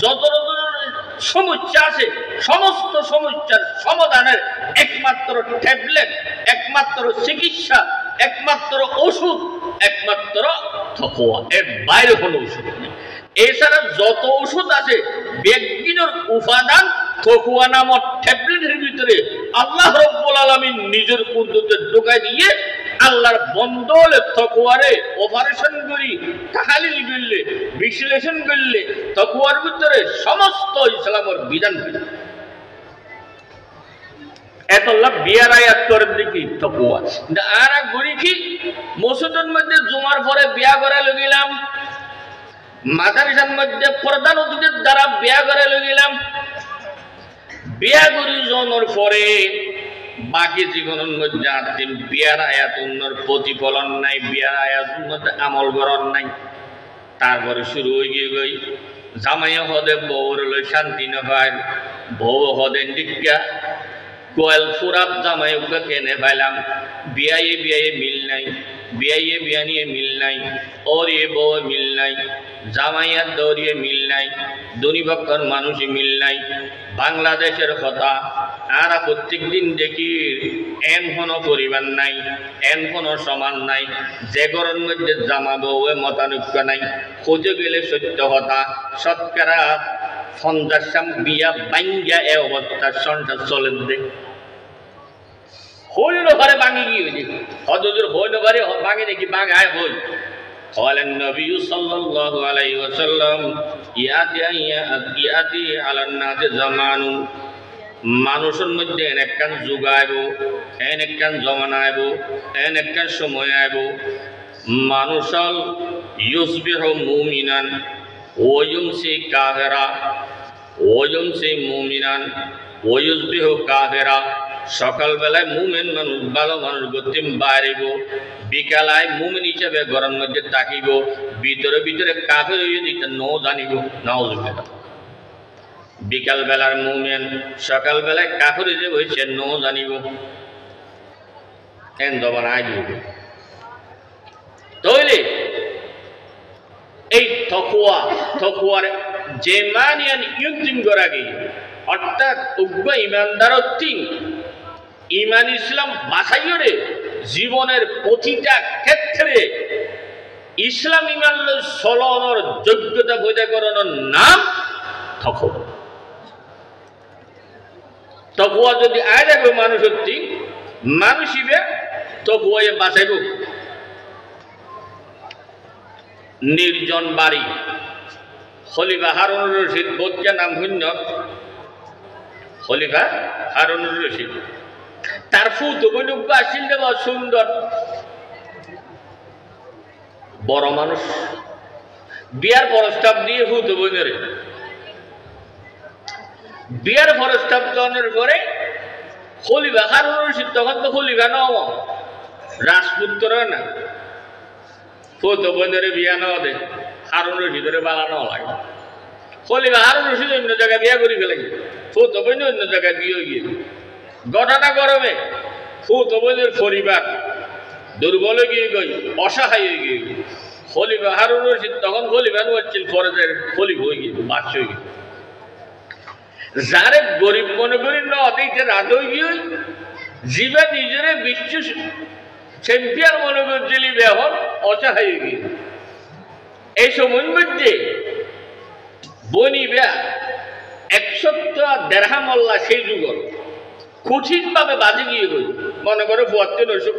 যত ধরনের সমস্যা আছে সমস্ত সমস্যার সমাধানের একমাত্র ট্যাবলেট একমাত্র চিকিৎসা একমাত্র ওষুধ একমাত্র তাকওয়া। এর বাইরে কোনো ওষুধ নেই। এছাড়া যত ওষুধ আছে ব্যক্তির উপাদান তাকওয়া নামক ট্যাবলেটের ভিতরে আল্লাহ রাব্বুল আলামিন নিজের কুদরতে ঢুকাই দিয়ে আল্লাহর বন্দলে তাকওয়ারে অপারেশন করি তাহলিল করলে বিশ্লেষণ করলে তাকওয়ার ভিতরে সমস্ত ইসলামের বিধান এতলা বিয়ার আয়াত করে দেখি তাকওয়া আর এক ঘুরি কি মসজিদের মধ্যে জুমার পরে বিয়া করে লগিলাম মাদ্রাসার মধ্যে প্রধান অতিথির দ্বারা বিয়া করে লগিলাম বিয়া করি জনের পরে বাকি জীবনের মধ্যে আপনি বিয়ার আয়াত উন্নর প্রতিফলন নাই বিয়ার আয়াত উন্নত আমল করার নাই। তারপরে শুরু হয়ে গিয়ে গই জামাই হদে বউর লই শান্তি না পায় বউ হদে দিকা কোয়েল ফুরাত জামাই উকা কেনে পাইলাম বিয়ায়ে মিল নাই বিয়ায়ে বিয়ানিয়ে মিল নাই ওর এ বউ মিল নাই জামাইয়ার দৌড়িয়ে মিল নাই দুনিপক্ষর মানুষই মিল নাই বাংলাদেশের কথা আর প্রত্যেক দিন দেখি এন কোনো পরিবার নাই এন কোনো সমান নাই যে ঘরের মধ্যে জামা বউয়ে মতানৈক্য নাই খুঁজে গেলে সত্য কথা শতকরা 50 বিয়া বাঙ্গা এ অবস্থার সংসার চলে দে হইল ঘরে ভাঙি গিয়েছে হজুর হইল ঘরে ভাঙে নাকি ভাঙায় হই قال النبي صلى الله عليه وسلم يأتي على الناس زمان মানুষের মধ্যে একখান যুগ আইব একখান জমানা আইব একখান সময় আইব মানুষল ইউসবিহু মুমিনান ওয়া ইউমসি কাফিরা ওয়া ইউমসি মুমিনান ওয়া ইউসবিহু কাফিরা সকালবেলায় মুমিন মানুষ ভালো মানুষ গতিম বাড়িব বিকালায় মুমিন হিসেবে ঘরের মধ্যে থাকিব ভিতরে ভিতরে কাফের হয়ে দিতে ন জানিব নাউজুবিল্লাহ বিকাল বেলার মুমিন সকাল বেলায় কাফের হিসেবে হয়েছে ন জানিব এন দবার আই দিব তাহলে এই তকওয়ার যে মানিয়ান ইউজিম করা গিয়ে অর্থাৎ উগ্র ইমানদার ইমান ইসলাম বাছাইরে জীবনের প্রতিটা ক্ষেত্রে ইসলাম ইমান চলনের যোগ্যতা বোঝা করানোর নাম তকওয়া যদি আয় যাবে মানুষের মানুষ ইবে তকওয়া বাঁচাইব নির্জন বাড়ি খলিফা হারুনুর রশিদ বোধকে নাম শূন্য খলিফা হারুনুর রশিদ তার ফুত বৈনব্য আসছিল দেওয়া সুন্দর বড় মানুষ বিয়ার প্রস্তাব দিয়ে ফুত বইনরে বিয়ার প্রস্তাব দেওয়ার পরে খলিফা হারুনুর রশিদ তখন তো খলিফা নও রাজপুত্র না ফুত বইনরে বিয়া নেওয়া দে হারুনুর রশিদরে বালা নেওয়া লাগে খলিফা হারুনুর রশিদ অন্য জায়গায় বিয়া করে ফেলে ফুত বইন অন্য জায়গায় বিয়ে গিয়ে ঘটনা গরমে ফুত বইনের পরিবার দুর্বল গিয়ে গই অসহায় হয়ে গিয়ে খলিফা হারুন রশিদ তখন খলিফা হচ্ছিল ফরজের খলিফ হয়ে গিয়ে বাদশা হয়ে গিয়ে যারে গরিব মনে করি নদীতে রাত হয়ে গিয়ে জীবে নিজেরে বিশ্ব চ্যাম্পিয়ন মনে করছিল এখন অসহায় হয়ে গিয়ে এই সময়ের মধ্যে বনি বেয়া 100 দেড়হাম আল্লাহ সেই যুগর কঠিন ভাবে বাজে গিয়ে গই মনে করো 72 অসুখ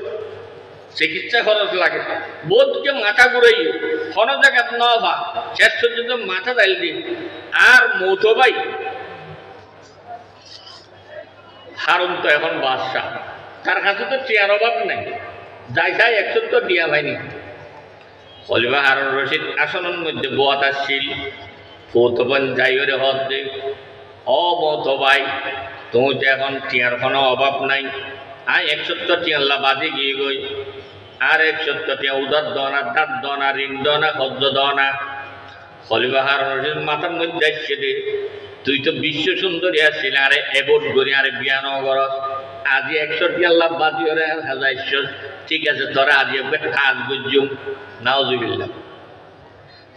চিকিৎসা খরচ লাগে বোধকে মাথা ঘুরাই কোনো জায়গা নভা শেষ পর্যন্ত মাথা ডাইল দিন আর মৌতো ভাই হারুন তো এখন বাদশাহ তার কাছে তো টিয়ার অভাব নাই যাই যাই 100 টিয়া ভাইনি খলিফা হারুন রশিদ আসনের মধ্যে বোয়াত আসছিল ফৌতবন যাই ওরে হদ দে মৌতো ভাই তুমি তো এখন টিয়ার কোনো অভাব নাই আর 100 টিয়াল্লা বাদে গিয়ে গই আর 100 টিয়া উদার দনা দাঁত দনা ঋণ দনা খদ্দ দনা খলিফা হারুন রশিদ মাথার মধ্যে আসছে দে তুই তো বিশ্ব সুন্দরী আসছিল আরে এবট গড়ি আরে বিয়ানো গরস আজি 100 টিয়াল্লা বাদি ওরে হাজার ঠিক আছে তোরা আজি কাজ বুঝুম নাউজুবিল্লাহ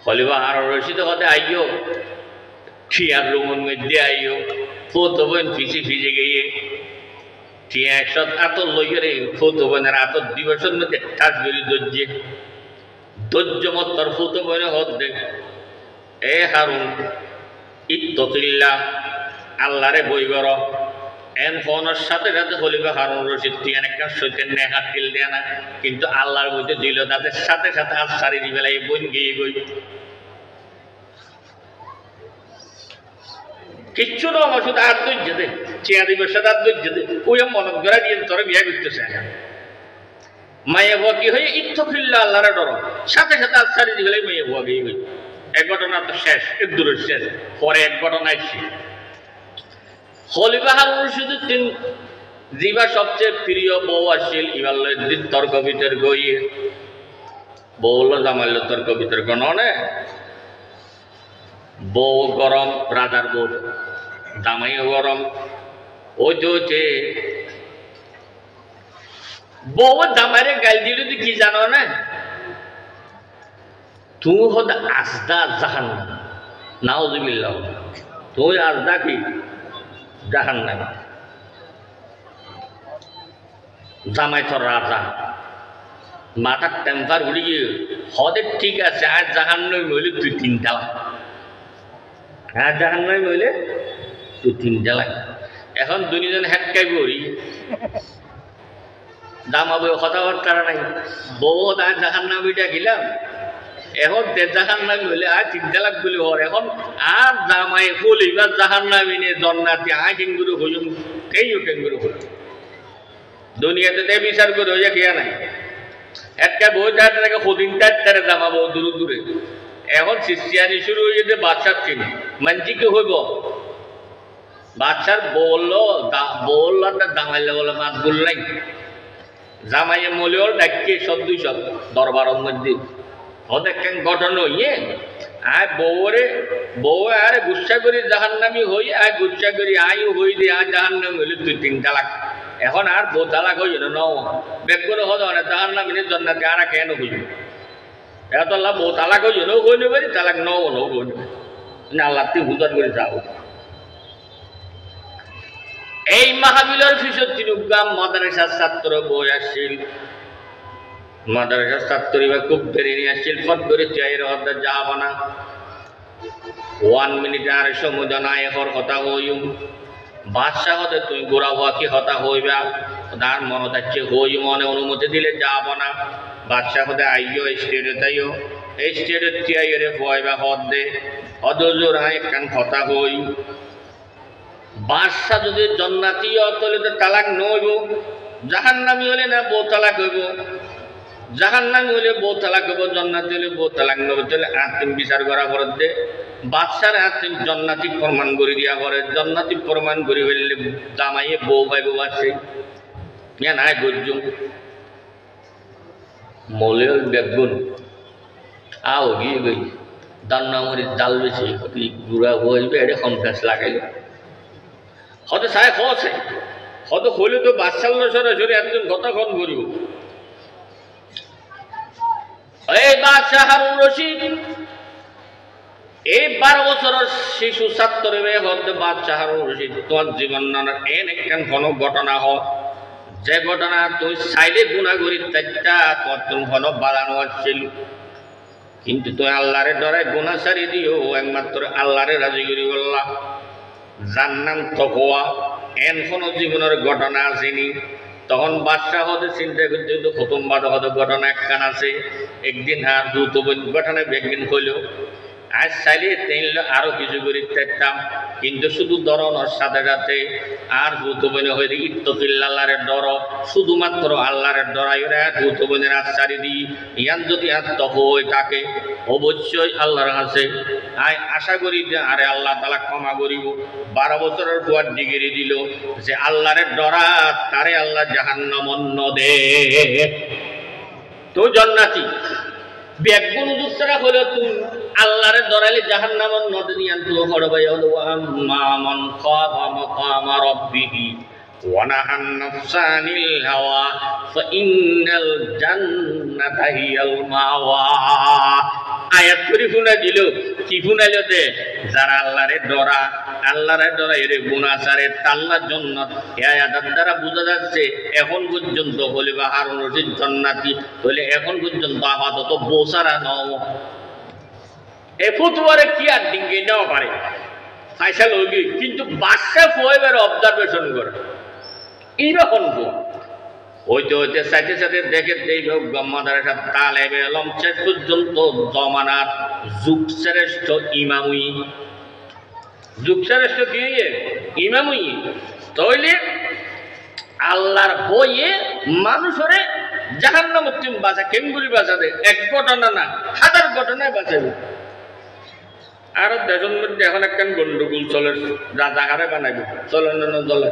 খলিফা হারুন রশিদ হতে আইও টিয়ার রুমের মধ্যে আইও ফোত বোন ফিসি ফিজে গিয়ে টিয়া 100 আতর লইরে ফোত বোনের আতর দিবসের মধ্যে ঠাস গড়ি ধৈর্য মত্তর ফোত বোনে হদ দে এ হারুন ইত্তকিল্লাহ আল্লাহরে বই গর এন ফোনের সাথে সাথে খলিফা হারুন রশিদ টিয়ান একটা সৈতের নেহাত কিল দেয় না কিন্তু আল্লাহর বইতে দিল তাদের সাথে সাথে আর সারি বেলায় বোন গিয়ে গই কিচ্ছু না আমার শুধু আর ধৈর্য দে চেয়া দিবের সাথে আর ধৈর্য দে ওই মনত গড়া দিয়ে তোরা বিয়া করতেছে মাইয়া ভুয়া কি হয়ে ইত্তকিল্লাহ আল্লাহরে ডর সাথে সাথে আর সারি বেলায় মাইয়া ভুয়া গিয়ে গই এক ঘটনা তো শেষ এক দূরের শেষ পরে এক ঘটনা আসছে খলিফা হারুন রশিদের জিবা সবচেয়ে প্রিয় বউ আসছিল ইবার তর্ক বিতর্ক ইয়ে বউ হলো জামাইল তর্ক বিতর্ক ননে বউ গরম, রাজার বউ জামাইও গরম। ওই তো হচ্ছে বউ জামাইরে গাল দিল কি জানো না, তুমি হদ আজদা জাহান্নাম, নাউজুবিল্লাহ, তুই আজদা কি জাহান্নাম। জামাই তো রাজা, মাথার টেম্পার উড়ে গিয়ে হদের ঠিক আছে, আর জাহান্নাম হইলে তুই 3 তালাক, আর জাহান্নাম হইলে তুই 3 তালাক। এখন দুনিজন হেটকাই বই জামাবো কথাবার্তা নাই, বউ আর জাহান্নামিটা গেলাম, এখন জাহান্নাম হইলে আর 3 তালাক বলে হর। এখন আর জামাই ফুল এবার জাহান্নামি নে জন্নাতি আয় কেঙ্গুরু হইম, কেউ কেঙ্গুরু হইম দুনিয়াতে তে বিচার করে হইয়া খেয়া নাই। একটা বই তাকে সদিন তারে জামাবো দূরে দূরে। এখন সিস্টিয়ানি শুরু হয়ে যেতে বাচ্চার চিনি মানছি কি হইব, বাচ্চার বললো বললো জামাইলে বলে মাছ বল নাই, জামাইয়ে মলিও ডাকিয়ে সব 200 দরবারের মধ্যে ওদের কেন গঠন হইয়ে আয় বউরে বউ আরে গুচ্ছা করি জাহান্নামি হই, আয় গুচ্ছা করি আয়ু হই দিয়ে আর জাহান্নামি হইলে তুই 3 তালাক। এখন আর 2 তালাক হইল না, বেগুন হতো না জাহান্নামি জন্নাতে আর কেন হইল এত আল্লাহ 2 তালাক হইল নৌ হইলে পারি, তালাক নৌ হইল না, আল্লাহ তুই হুজার করে যাও। এই মাহফিলের পিছত তিনুগাম মাদ্রাসার ছাত্র বই আসছিল, মাদ্রাসার ছাত্র বা খুব বেরিয়ে নিয়ে আসছিল, ফট করে চাইর হদ্দা যাবা না 1 মিনিট আর সময় না এহর কথা হইম বাদশাহ হতে তুই গোড়া হওয়া কি হতা হইবা, তার মনে যাচ্ছে হই মনে অনুমতি দিলে যাব না। বাদশাহ হতে আইও স্টেডে তাইও এই স্টেডে তিয়াইরে হইবা হদ দে হদজোর আয় কান কথা হই। বাদশাহ যদি জন্নাতি হলে তো তালাক নইব, জাহান্নামি হলে না 2 তালাক হইব, জাহান্নামি হলে 2 তালাক হইব, জন্নাতি হলে 2 তালাক নইব। তাহলে আর 3 বিচার করা পরে দে বাদশার আর 3 জন্নাতি প্রমাণ করে দিয়া পরে, জন্নাতি প্রমাণ করে ফেললে জামাইয়ে বউ পাইব আছে নাই গজ্জুম মলের বেগুন আও গিয়ে গই দান্নামরি জাল বেশি গুড়া হইবে এটা কনফেন্স লাগাইল হতে চাই খসে হয়তো হইলে তো বাচ্চার সরাসরি একজন কতক্ষণ করিব। এই বাদশাহ হারুন রশিদ এই 12 বছরের শিশু ছাত্র হতে বাদশাহ হারুন রশিদ তোমার জীবন নানার এন একখান ঘন ঘটনা হয়, যে ঘটনা তুই চাইলে গুণাগরি তাইটা তোর ঘন বাড়ানো হচ্ছিল, কিন্তু তুই আল্লাহরে ডরাই গুণা সারি দিও একমাত্র আল্লাহরে রাজি করি বললা। যার নাম তকওয়া এন কোনো জীবনের ঘটনা আসেনি। তখন বাদশাহ হতে চিন্তা করতে প্রথম বাদ হতে ঘটনা একখান আছে, একদিন আর দ্রুত ঘটনা একদিন হইলেও আজ চাইলে তেল আরো কিছু করে থাকতাম, কিন্তু শুধু ডরানোর সাথে সাথে আর দ্রুত বনে হয়ে ইত্তকিল্লাহরে ডর, শুধুমাত্র আল্লাহরের ডরাই দ্রুত বনের আশ্চারি দিই ইয়ান যদি আত্মক হয়ে থাকে অবশ্যই আল্লাহর কাছে আয় আশা করি যে আরে আল্লাহ তালা ক্ষমা করিব। 12 বছরের পর ডিগ্রি দিল যে আল্লাহরের ডরা তারে আল্লাহ জাহান্নাম দে তো জান্নাতি বেগুন যুক্তরা হলো তুই আল্লাহরে ডরাইলে জাহান্নামের নদে নিয়ে আনতো হড়বাই হলো আম্মান খাফা মাকামা রাব্বিহি ওয়া নাহান নাফসা আনিল হাওয়া ফাইন্নাল জান্নাতা হিয়াল মাওয়া। আয়াত করে শুনা দিল কি শুনাইল দে যারা আল্লাহরে ডরা এর গুনাহগারে আল্লাহর জান্নাত। এই আয়াতের দ্বারা বোঝা যাচ্ছে এখন পর্যন্ত হলে বা হারুন রশিদ জান্নাতি হলে এখন পর্যন্ত আপাতত বোসারা নও এ ফুতুয়ারে কি আর ডিঙ্গে নেওয়া পারে ফাইসাল হইবি, কিন্তু বাদশা ফয়েবার অবজারভেশন করে এইরকম হইতে হইতে সাথে সাথে দেখে মাদ্রাসা তালেবে এলম শেষ পর্যন্ত জমানার যুগশ্রেষ্ঠ ইমামুই, যুগশ্রেষ্ঠ কি ইমামুই তৈলে আল্লাহর বইয়ে মানুষরে জাহান্নাম তুমি বাঁচা কেমগুলি বাঁচাবে, এক ঘটনা না 1000 ঘটনায় বাঁচাবে। আর দেশের মধ্যে এখন একখান গন্ডগোল চলে, রাজাকারে বানাইব চলেন না চলে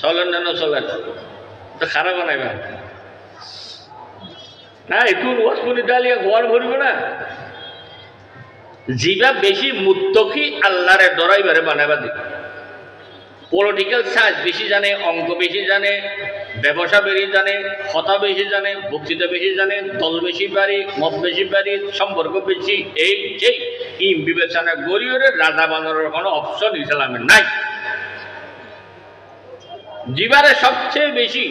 চলেন না চলে তো খারাপ বানাইবা না একটু ওয়াজ করে ডালিয়া ঘর ভরিব না জিবা বেশি মুত্তকি আল্লাহরে ডরাইবারে বানাবা দি পলিটিক্যাল সায়েন্স বেশি জানে, অঙ্ক বেশি জানে, ব্যবসা বেশি জানে, কথা বেশি জানে, বক্তৃতা বেশি জানে, দল বেশি পারি, মত বেশি পারি, সম্পর্ক বেশি, এই যে বিবেচনা গরিয়রে রাজা বানানোর কোনো অপশন ইসলামের নাই। জীবনে সবচেয়ে বেশি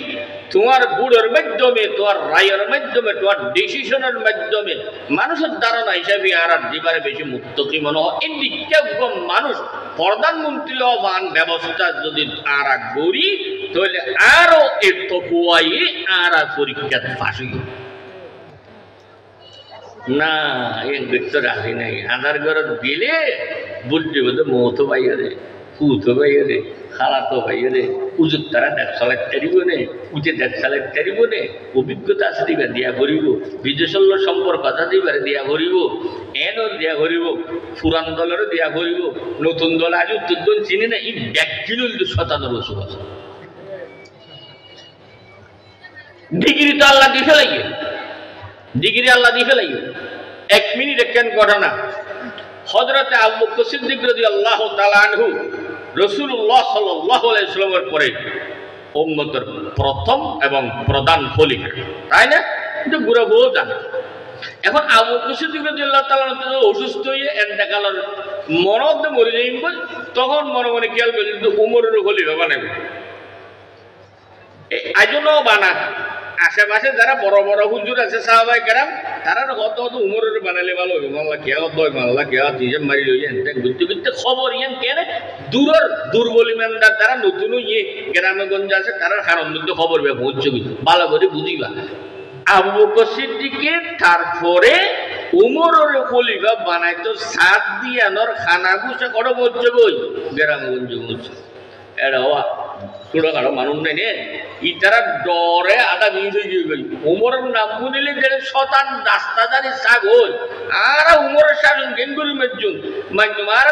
তোমার বুড়োর মাধ্যমে, তোমার রায়ের মাধ্যমে, তোমার ডিসিশনের মাধ্যমে মানুষের ধারণা হিসাবে আর জীবনে বেশি মুক্তকি মনে হয়। এমনি কেউ মানুষ প্রধানমন্ত্রী অবান ব্যবস্থা যদি আর গড়ি তাহলে আরো এত কুয়াই আর পরীক্ষা ফাঁসি না, এই দেখতে রাজি নাই। আধার ঘর দিলে বুঝতে বোধ মতো বাইরে কুতো বাইরে খালাতো বাইরে উজুর তারা দেখ চালাই তারিব নে, উজে দেখ চালাই তারিব নে, অভিজ্ঞতা আছে দিবা দিয়া ভরিব, বিদেশের সম্পর্ক আছে দিবারে দিয়া ভরিব, এনও দিয়া ভরিব, পুরান দলেরও দিয়া ভরিব, নতুন দল আজ উত্তর দল চিনি না, এই ব্যক্তির শতানোর ওষুধ আছে। ডিগ্রি তো আল্লাহ দিয়ে ফেলাইয়ে, ডিগ্রি আল্লাহ দিয়ে ফেলাইয়ে। 1 মিনিট কেন ঘটনা, হযরতে আবু বকর সিদ্দিক রাদিয়াল্লাহু তাআলা আনহু রাসূলুল্লাহ সাল্লাল্লাহু আলাইহি ওয়াসাল্লামের পরে উম্মতের প্রথম এবং প্রধান খলিফা, তাই না? কিন্তু গুরা বউ জানে। এখন আবু বকর সিদ্দিক রাদিয়াল্লাহু তাআলা অসুস্থ হয়ে এন্তেকালের মরদ মরে যাইব, তখন মনে মনে খেয়াল করলেন কিন্তু উমরের খলিফা বানাবে। আজও বানা আশেপাশে যারা বড় বড় হুজুর আছে সাহাবায়ে কেরাম, তারা কত কত উমরের বানালে ভালো হবে, মাল্লা কেয়া দয় মাল্লা কেয়া তিজে মারি লইয়া ঘুরতে ঘুরতে খবর ইয়ান কেন দূরের দুর্বল ইমানদার যারা নতুন ইয়ে গ্রামে গঞ্জে আছে তারা হারণ মধ্যে খবর বে পৌঁছে গেছে, ভালো করে বুঝিবা। আবু বকর সিদ্দিককে তারপরে উমরের খলিফা বানাইতো, সাত দিয়ানোর খানা গুছা করে পৌঁছে গই গ্রামে গঞ্জে পৌঁছে। এটা ছোটখাটো মানুষ নেই নে, ইতারা ডরে আধা মিনিট হয়ে গেল। উমরের নাম শুনিলে যে শতান রাস্তাদারি শাক হই, আর উমরের শাসন গেঙ্গুরি মেজুন মাধ্যম আর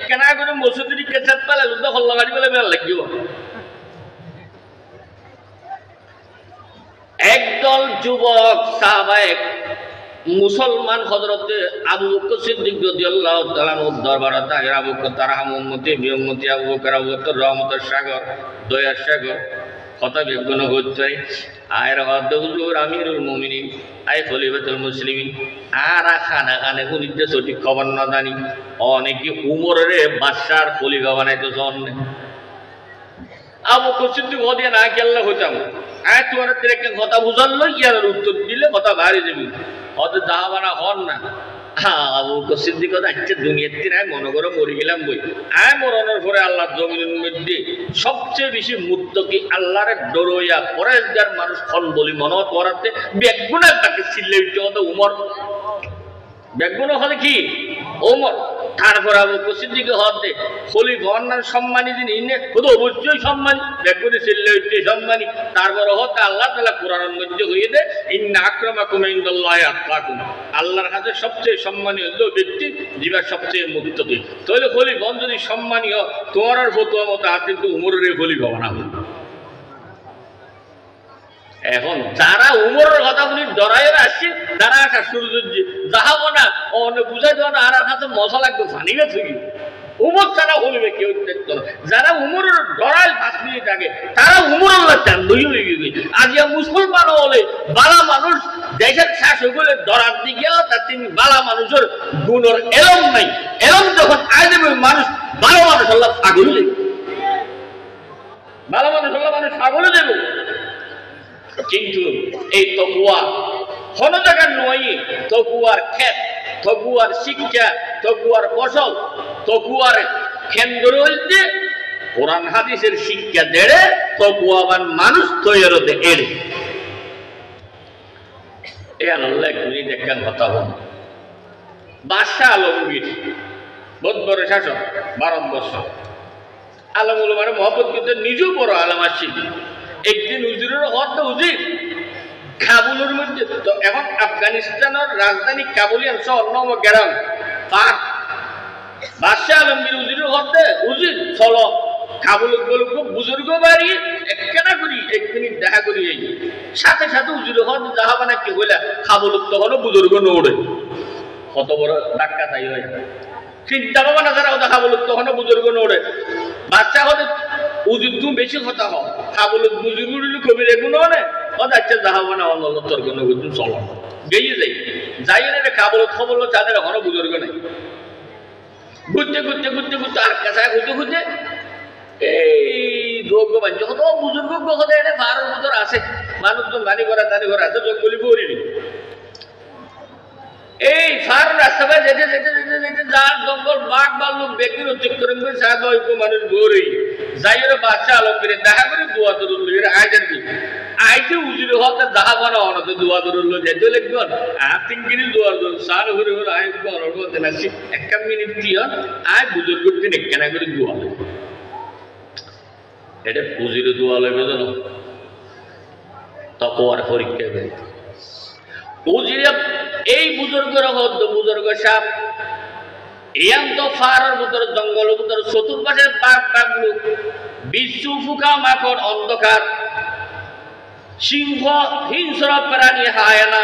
কেনা করে মসুদি কেচাত পালে যুদ্ধ হল্লা গাড়ি পেলে বেলা লাগিব। একদল যুবক সাহাবায়ে মুসলমান হযরতে আবু বকর সিদ্দিক রাদিয়াল্লাহু তাআলা দরবারে তাহের আবু বকর তারহাম উম্মতি বিউম্মতি আবু বকর রহমতের সাগর দয়ার সাগর কথা বেগুন হচ্ছে আয়ের হদ হুজুর আমিরুল মুমিনিন আই খলিফাতুল মুসলিমিন আর খানা খানে উনিতে সঠিক খবর না জানি অনেকে উমরের বাদশার খলিফা বানাইতে জন আবু বকর সিদ্দিক হদিয়া না কেল্লা হইতাম আয় তোমার একটা কথা বুঝালো ইয়ার উত্তর দিলে কথা বাড়ি যাবি হয়তো জাহাবানা হন না। আবু বকর সিদ্দিক আচ্ছা দুনিয়ার দিন আয় মনে করো মরে গেলাম বই আয় মরণের পরে আল্লাহর জমিনের মধ্যে সবচেয়ে বেশি মুত্তকি আল্লাহরে ডরইয়া পরেশগার মানুষ খন বলি মনে করাতে বেগুনা তাকে চিল্লে উঠতে হতো উমর, বেগুনা হলে কি ওমর। তারপর আবু বকর সিদ্দিক হতে খলিফা অন্যান্য সম্মানী যিনি ইনে শুধু অবশ্যই সম্মানী, বেগুনি চিল্লে উঠতে সম্মানী। তারপর হতে আল্লাহ তাআলা কোরআনের মধ্যে হয়ে দেয় ইন্না আকরামাকুম ইনদাল্লাহি আতকাকুম, আল্লাহর কাছে সবচেয়ে সম্মানী হলো ব্যক্তি যিনি সবচেয়ে মুত্তাকি। তাহলে খলিফা যদি সম্মানী হয় তোমার আর ফতোয়া মতো আর কিন্তু উমরের খলিফা বানাবো। এখন যারা উমরের কথা বলি ডরাইয়ের আসছে তারা আসা সূর্য যাহাবো না অনেক বুঝাই দেওয়া না আর কাছে মজা লাগবে ফানি গেছে কি উমর ছাড়া বলবে কেউ দেখতো না। যারা উমরের ডরাই 5 মিনিট আগে তারা উমরের চান দই হয়ে গেছে। আজ মুসলমান হলে বালা মানুষ দেশের শাসক হলে ডরার দিকে তার তিনি বালা মানুষের গুণের এলম নাই, এলম যখন আয় দেবে মানুষ ভালো মানুষ আল্লাহ পাগল দেবে, ভালো মানুষ আল্লাহ মানুষ পাগল দেবে। কিন্তু এই তকুয়া কোন জায়গার নয়, তকুয়ার ক্ষেত, তকুয়ার শিক্ষা, তকুয়ার ফসল, তকুয়ার কেন্দ্র হইতে কোরআন হাদিসের শিক্ষা দেড়ে তকুয়াবান মানুষ তৈরি হতে এড়ে। এ আল্লাহ এক মিনিট একটা কথা বল। বাদশাহ আলমগীর বহুত বড় শাসক, ভারতবর্ষ আলমুল মানে মহব্বত করতে নিজেও বড় আলম আসছি। একদিন হুজুরের হত হুজুর কাবুলের মধ্যে, তো এখন আফগানিস্তানের রাজধানী কাবুলিয়ান শহর নম গ্রাম পাক বাদশাহ আলমগীর হুজুরের হতে হুজুর চলো কাবুল খুব বুজুর্গ বাড়ি একখানা করি 1 মিনিট দেখা করি। সাথে সাথে হুজুরের হত যাহাবানা কি হইলা কাবুল তখনও বুজুর্গ নড়ে কত বড় ধাক্কা চাই হয় চিন্তা ভাবনা ছাড়া কথা খাবল তখন বুজুর্গ নড়ে বাচ্চা হতে উজুর তুমি বেশি কথা হও খাবল বুজুর্গ কবির এগুলো নে কথা আচ্ছা যাহাবো না অন্য তোর কোনো বুঝুন চলো গেয়ে যাই যাই না খাবল খবর তাদের এখনো বুজুর্গ নেই ঘুরতে ঘুরতে ঘুরতে ঘুরতে আর কাছে ঘুরতে ঘুরতে এই যোগ্য বাঞ্চ কত বুজুর্গ কথা এটা বারোর ভিতর আছে মানুষ তো দানি করা আছে জঙ্গলি করিনি এই ফার রাস্তা পায় যেতে যেতে যেতে যেতে যার জঙ্গল বাঘ বাল্লুক ব্যক্তির অতিক্রম করে সাধু মানুষ গৌরী যাই ওরা বাচ্চা আলম করে দেখা করে দোয়া দরুল আইজার কি আইতে উজিরে হতে যাহা বানা অনতে দোয়া দরুল যেতে লিখবেন তিন কিনি দোয়ার দরুল সার ঘুরে ঘুরে আয় অনতে নাসি একটা মিনিট দিয়ে আয় বুজুর্গ দিন কেনা করে দোয়া এটা পুজিরে দোয়া লাগবে জানো তকওয়ার পরীক্ষা দেবে পুজিরে এই বুজুর্গের হদ্দ বুজুর্গ সাপ ইয়াম তো ফারার ভিতর জঙ্গল ভিতর চতুর্পাশে বাঘ বাঘলু বিশ্বু ফুকা মাখন অন্ধকার সিংহ হিংস্র প্রাণী হায়না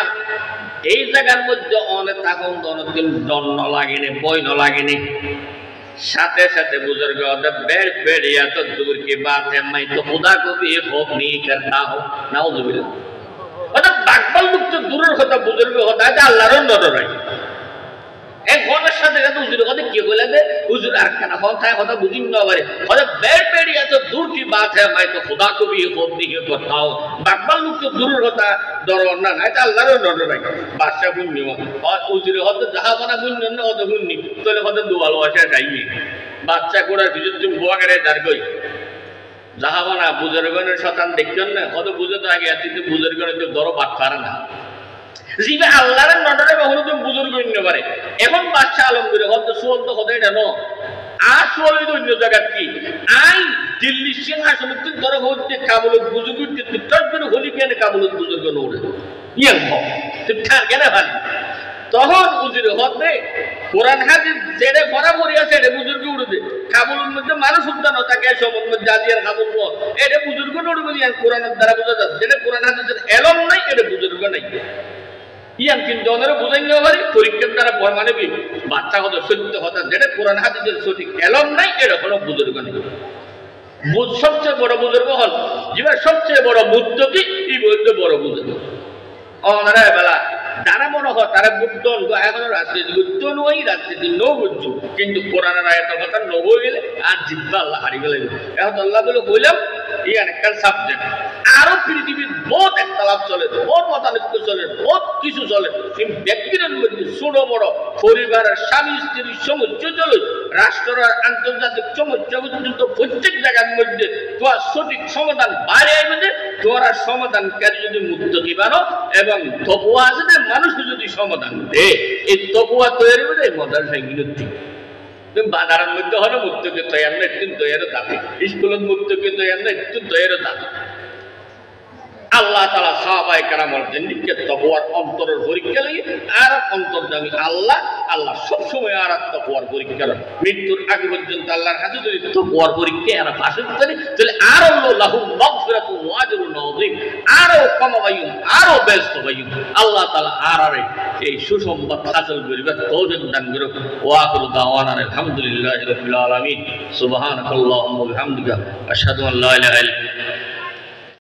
এই জায়গার মধ্যে অনেক তখন অনেকদিন দণ্ড লাগেনি বই ন লাগেনি সাথে সাথে बुजुर्ग बैठ बैठिया तो दूर की बात है मैं तो खुदा को भी खौफ नहीं करता हूँ नाउजुबिल्लाह मतलब बाकबल मुक्त दूर होता बुजुर्ग होता है अल्लाह रो डर रही एक होने साथे साथे हुजूर कहते কি বলে দে হুজুর আর কেন কথা কথা বুঝিন না পারে মানে बैठ बैठिया तो दूर की बात है मैं तो खुदा को भी खौफ नहीं करता हूँ बाकबल मुक्त दूर होता डर ना ना এটা আল্লাহ रो डर रही বাদশা গুন্নি আর হুজুর হতে যাহা বানা গুন্নি না ওদ গুন্নি তোলে হতে দুয়ালো আসে যাইয়ে বাচ্চা কোড়া কিছু তুমি বুয়া করে দাঁড় কই যাহা বানা বুজুর্গনের শতান দেখছেন না কত বুঝতে আগে এত বুজুর্গনের তো দর বাদ পারে না জিবে আল্লাহর নডরে কখনো তুমি বুজুর্গ হইতে পারে এখন বাচ্চা আলম করে হতে সোল তো হতে এটা নো আর সোল তো অন্য জায়গা কি আই দিল্লি সিংহাসন তুই ধরে হতে কাবুলত বুজুর্গ তুই তরবের হলি কেন কাবুলত বুজুর্গ নড়ে ইয়াং হ তুই ঠার কেন ভালি তখন বুজুর্গ হতে কোরআন হাদিস যেটা বরাবরই আছে এটা বুজুর্গ উড়ে কাবুলের মধ্যে মানুষ উদ্যান থাকে সমন্বয় মধ্যে জাজিয়ার কাবুল এটা বুজুর্গ নড়ে বলি আর কোরআনের দ্বারা বোঝা যাচ্ছে যেটা কোরআন হাদিসের এলম নাই এটা বুজুর্গ নাই ইয়ান কিন্তু ওনারা বুঝাই নিতে পারি পরীক্ষার দ্বারা মানে বাচ্চা হতো সত্য হতো যেটা কোরআন হাদিসের সঠিক এলম নাই এটা কোনো বুজুর্গ নেই সবচেয়ে বড় বুজুর্গ হল জীবনের সবচেয়ে বড় মুত্তকি এই বলতে বড় বুজুর্গ ওনারা বেলা যারা মনে হয় তারা বুদ্ধ এখনো রাজনীতি বুদ্ধ নয় রাজনীতি নো বুঝছো কিন্তু কোরআনের আয়াত কথা নো হয়ে গেলে আর জিব্বা আল্লাহ হারিয়ে গেলে এখন আল্লাহ বলে বললাম ইয়ান একটা সাবজেক্ট আরো পৃথিবীর বহুত একতলাপ চলে বহুত মতানৈক্য চলে বহুত কিছু চলে কিন্তু ব্যক্তির মধ্যে ছোট বড় পরিবারের স্বামী স্ত্রীর সমস্য চলে রাষ্ট্রের আন্তর্জাতিক সমস্যা পর্যন্ত প্রত্যেক জায়গার মধ্যে তোমার সঠিক সমাধান বাইরে আসবে তোমরা সমাধানকারী যদি মুক্তি বানো এবং তকুয়া আছে না মানুষকে যদি সমাধান দে এই তকুয়া তৈরি করে মজার সাইকিলতি তুমি বাজারের মধ্যে হলো মুক্তকে তৈরি না একটু তৈরি দাবি স্কুলের মুক্তকে তৈরি না একটু তৈরি দাবি আল্লাহ তাআলা সাহাবায়ে কেরামের জিন্দেগিতে তাকওয়ার অন্তরের পরীক্ষা লাগে আর অন্তর্যামী আল্লাহ সব সময় আর তাকওয়ার পরীক্ষা করে মৃত্যুর আগে পর্যন্ত আল্লাহর কাছে যদি তাকওয়ার পরীক্ষা আর পাস করে তাহলে আর লাহু মাগফিরাতু ওয়া আজরুন আযীম আরো কমাবাইন আরো ব্যস্ত হইন আল্লাহ তাআলা আর এই সুসংবাদ হাসিল করিবে তৌফিক দান করুক ওয়া আখিরু দাওয়ানা আলহামদুলিল্লাহি রাব্বিল আলামিন সুবহানাকাল্লাহুম্মা ওয়া বিহামদিকা আশহাদু আল্লা ইলাহা ইল্লা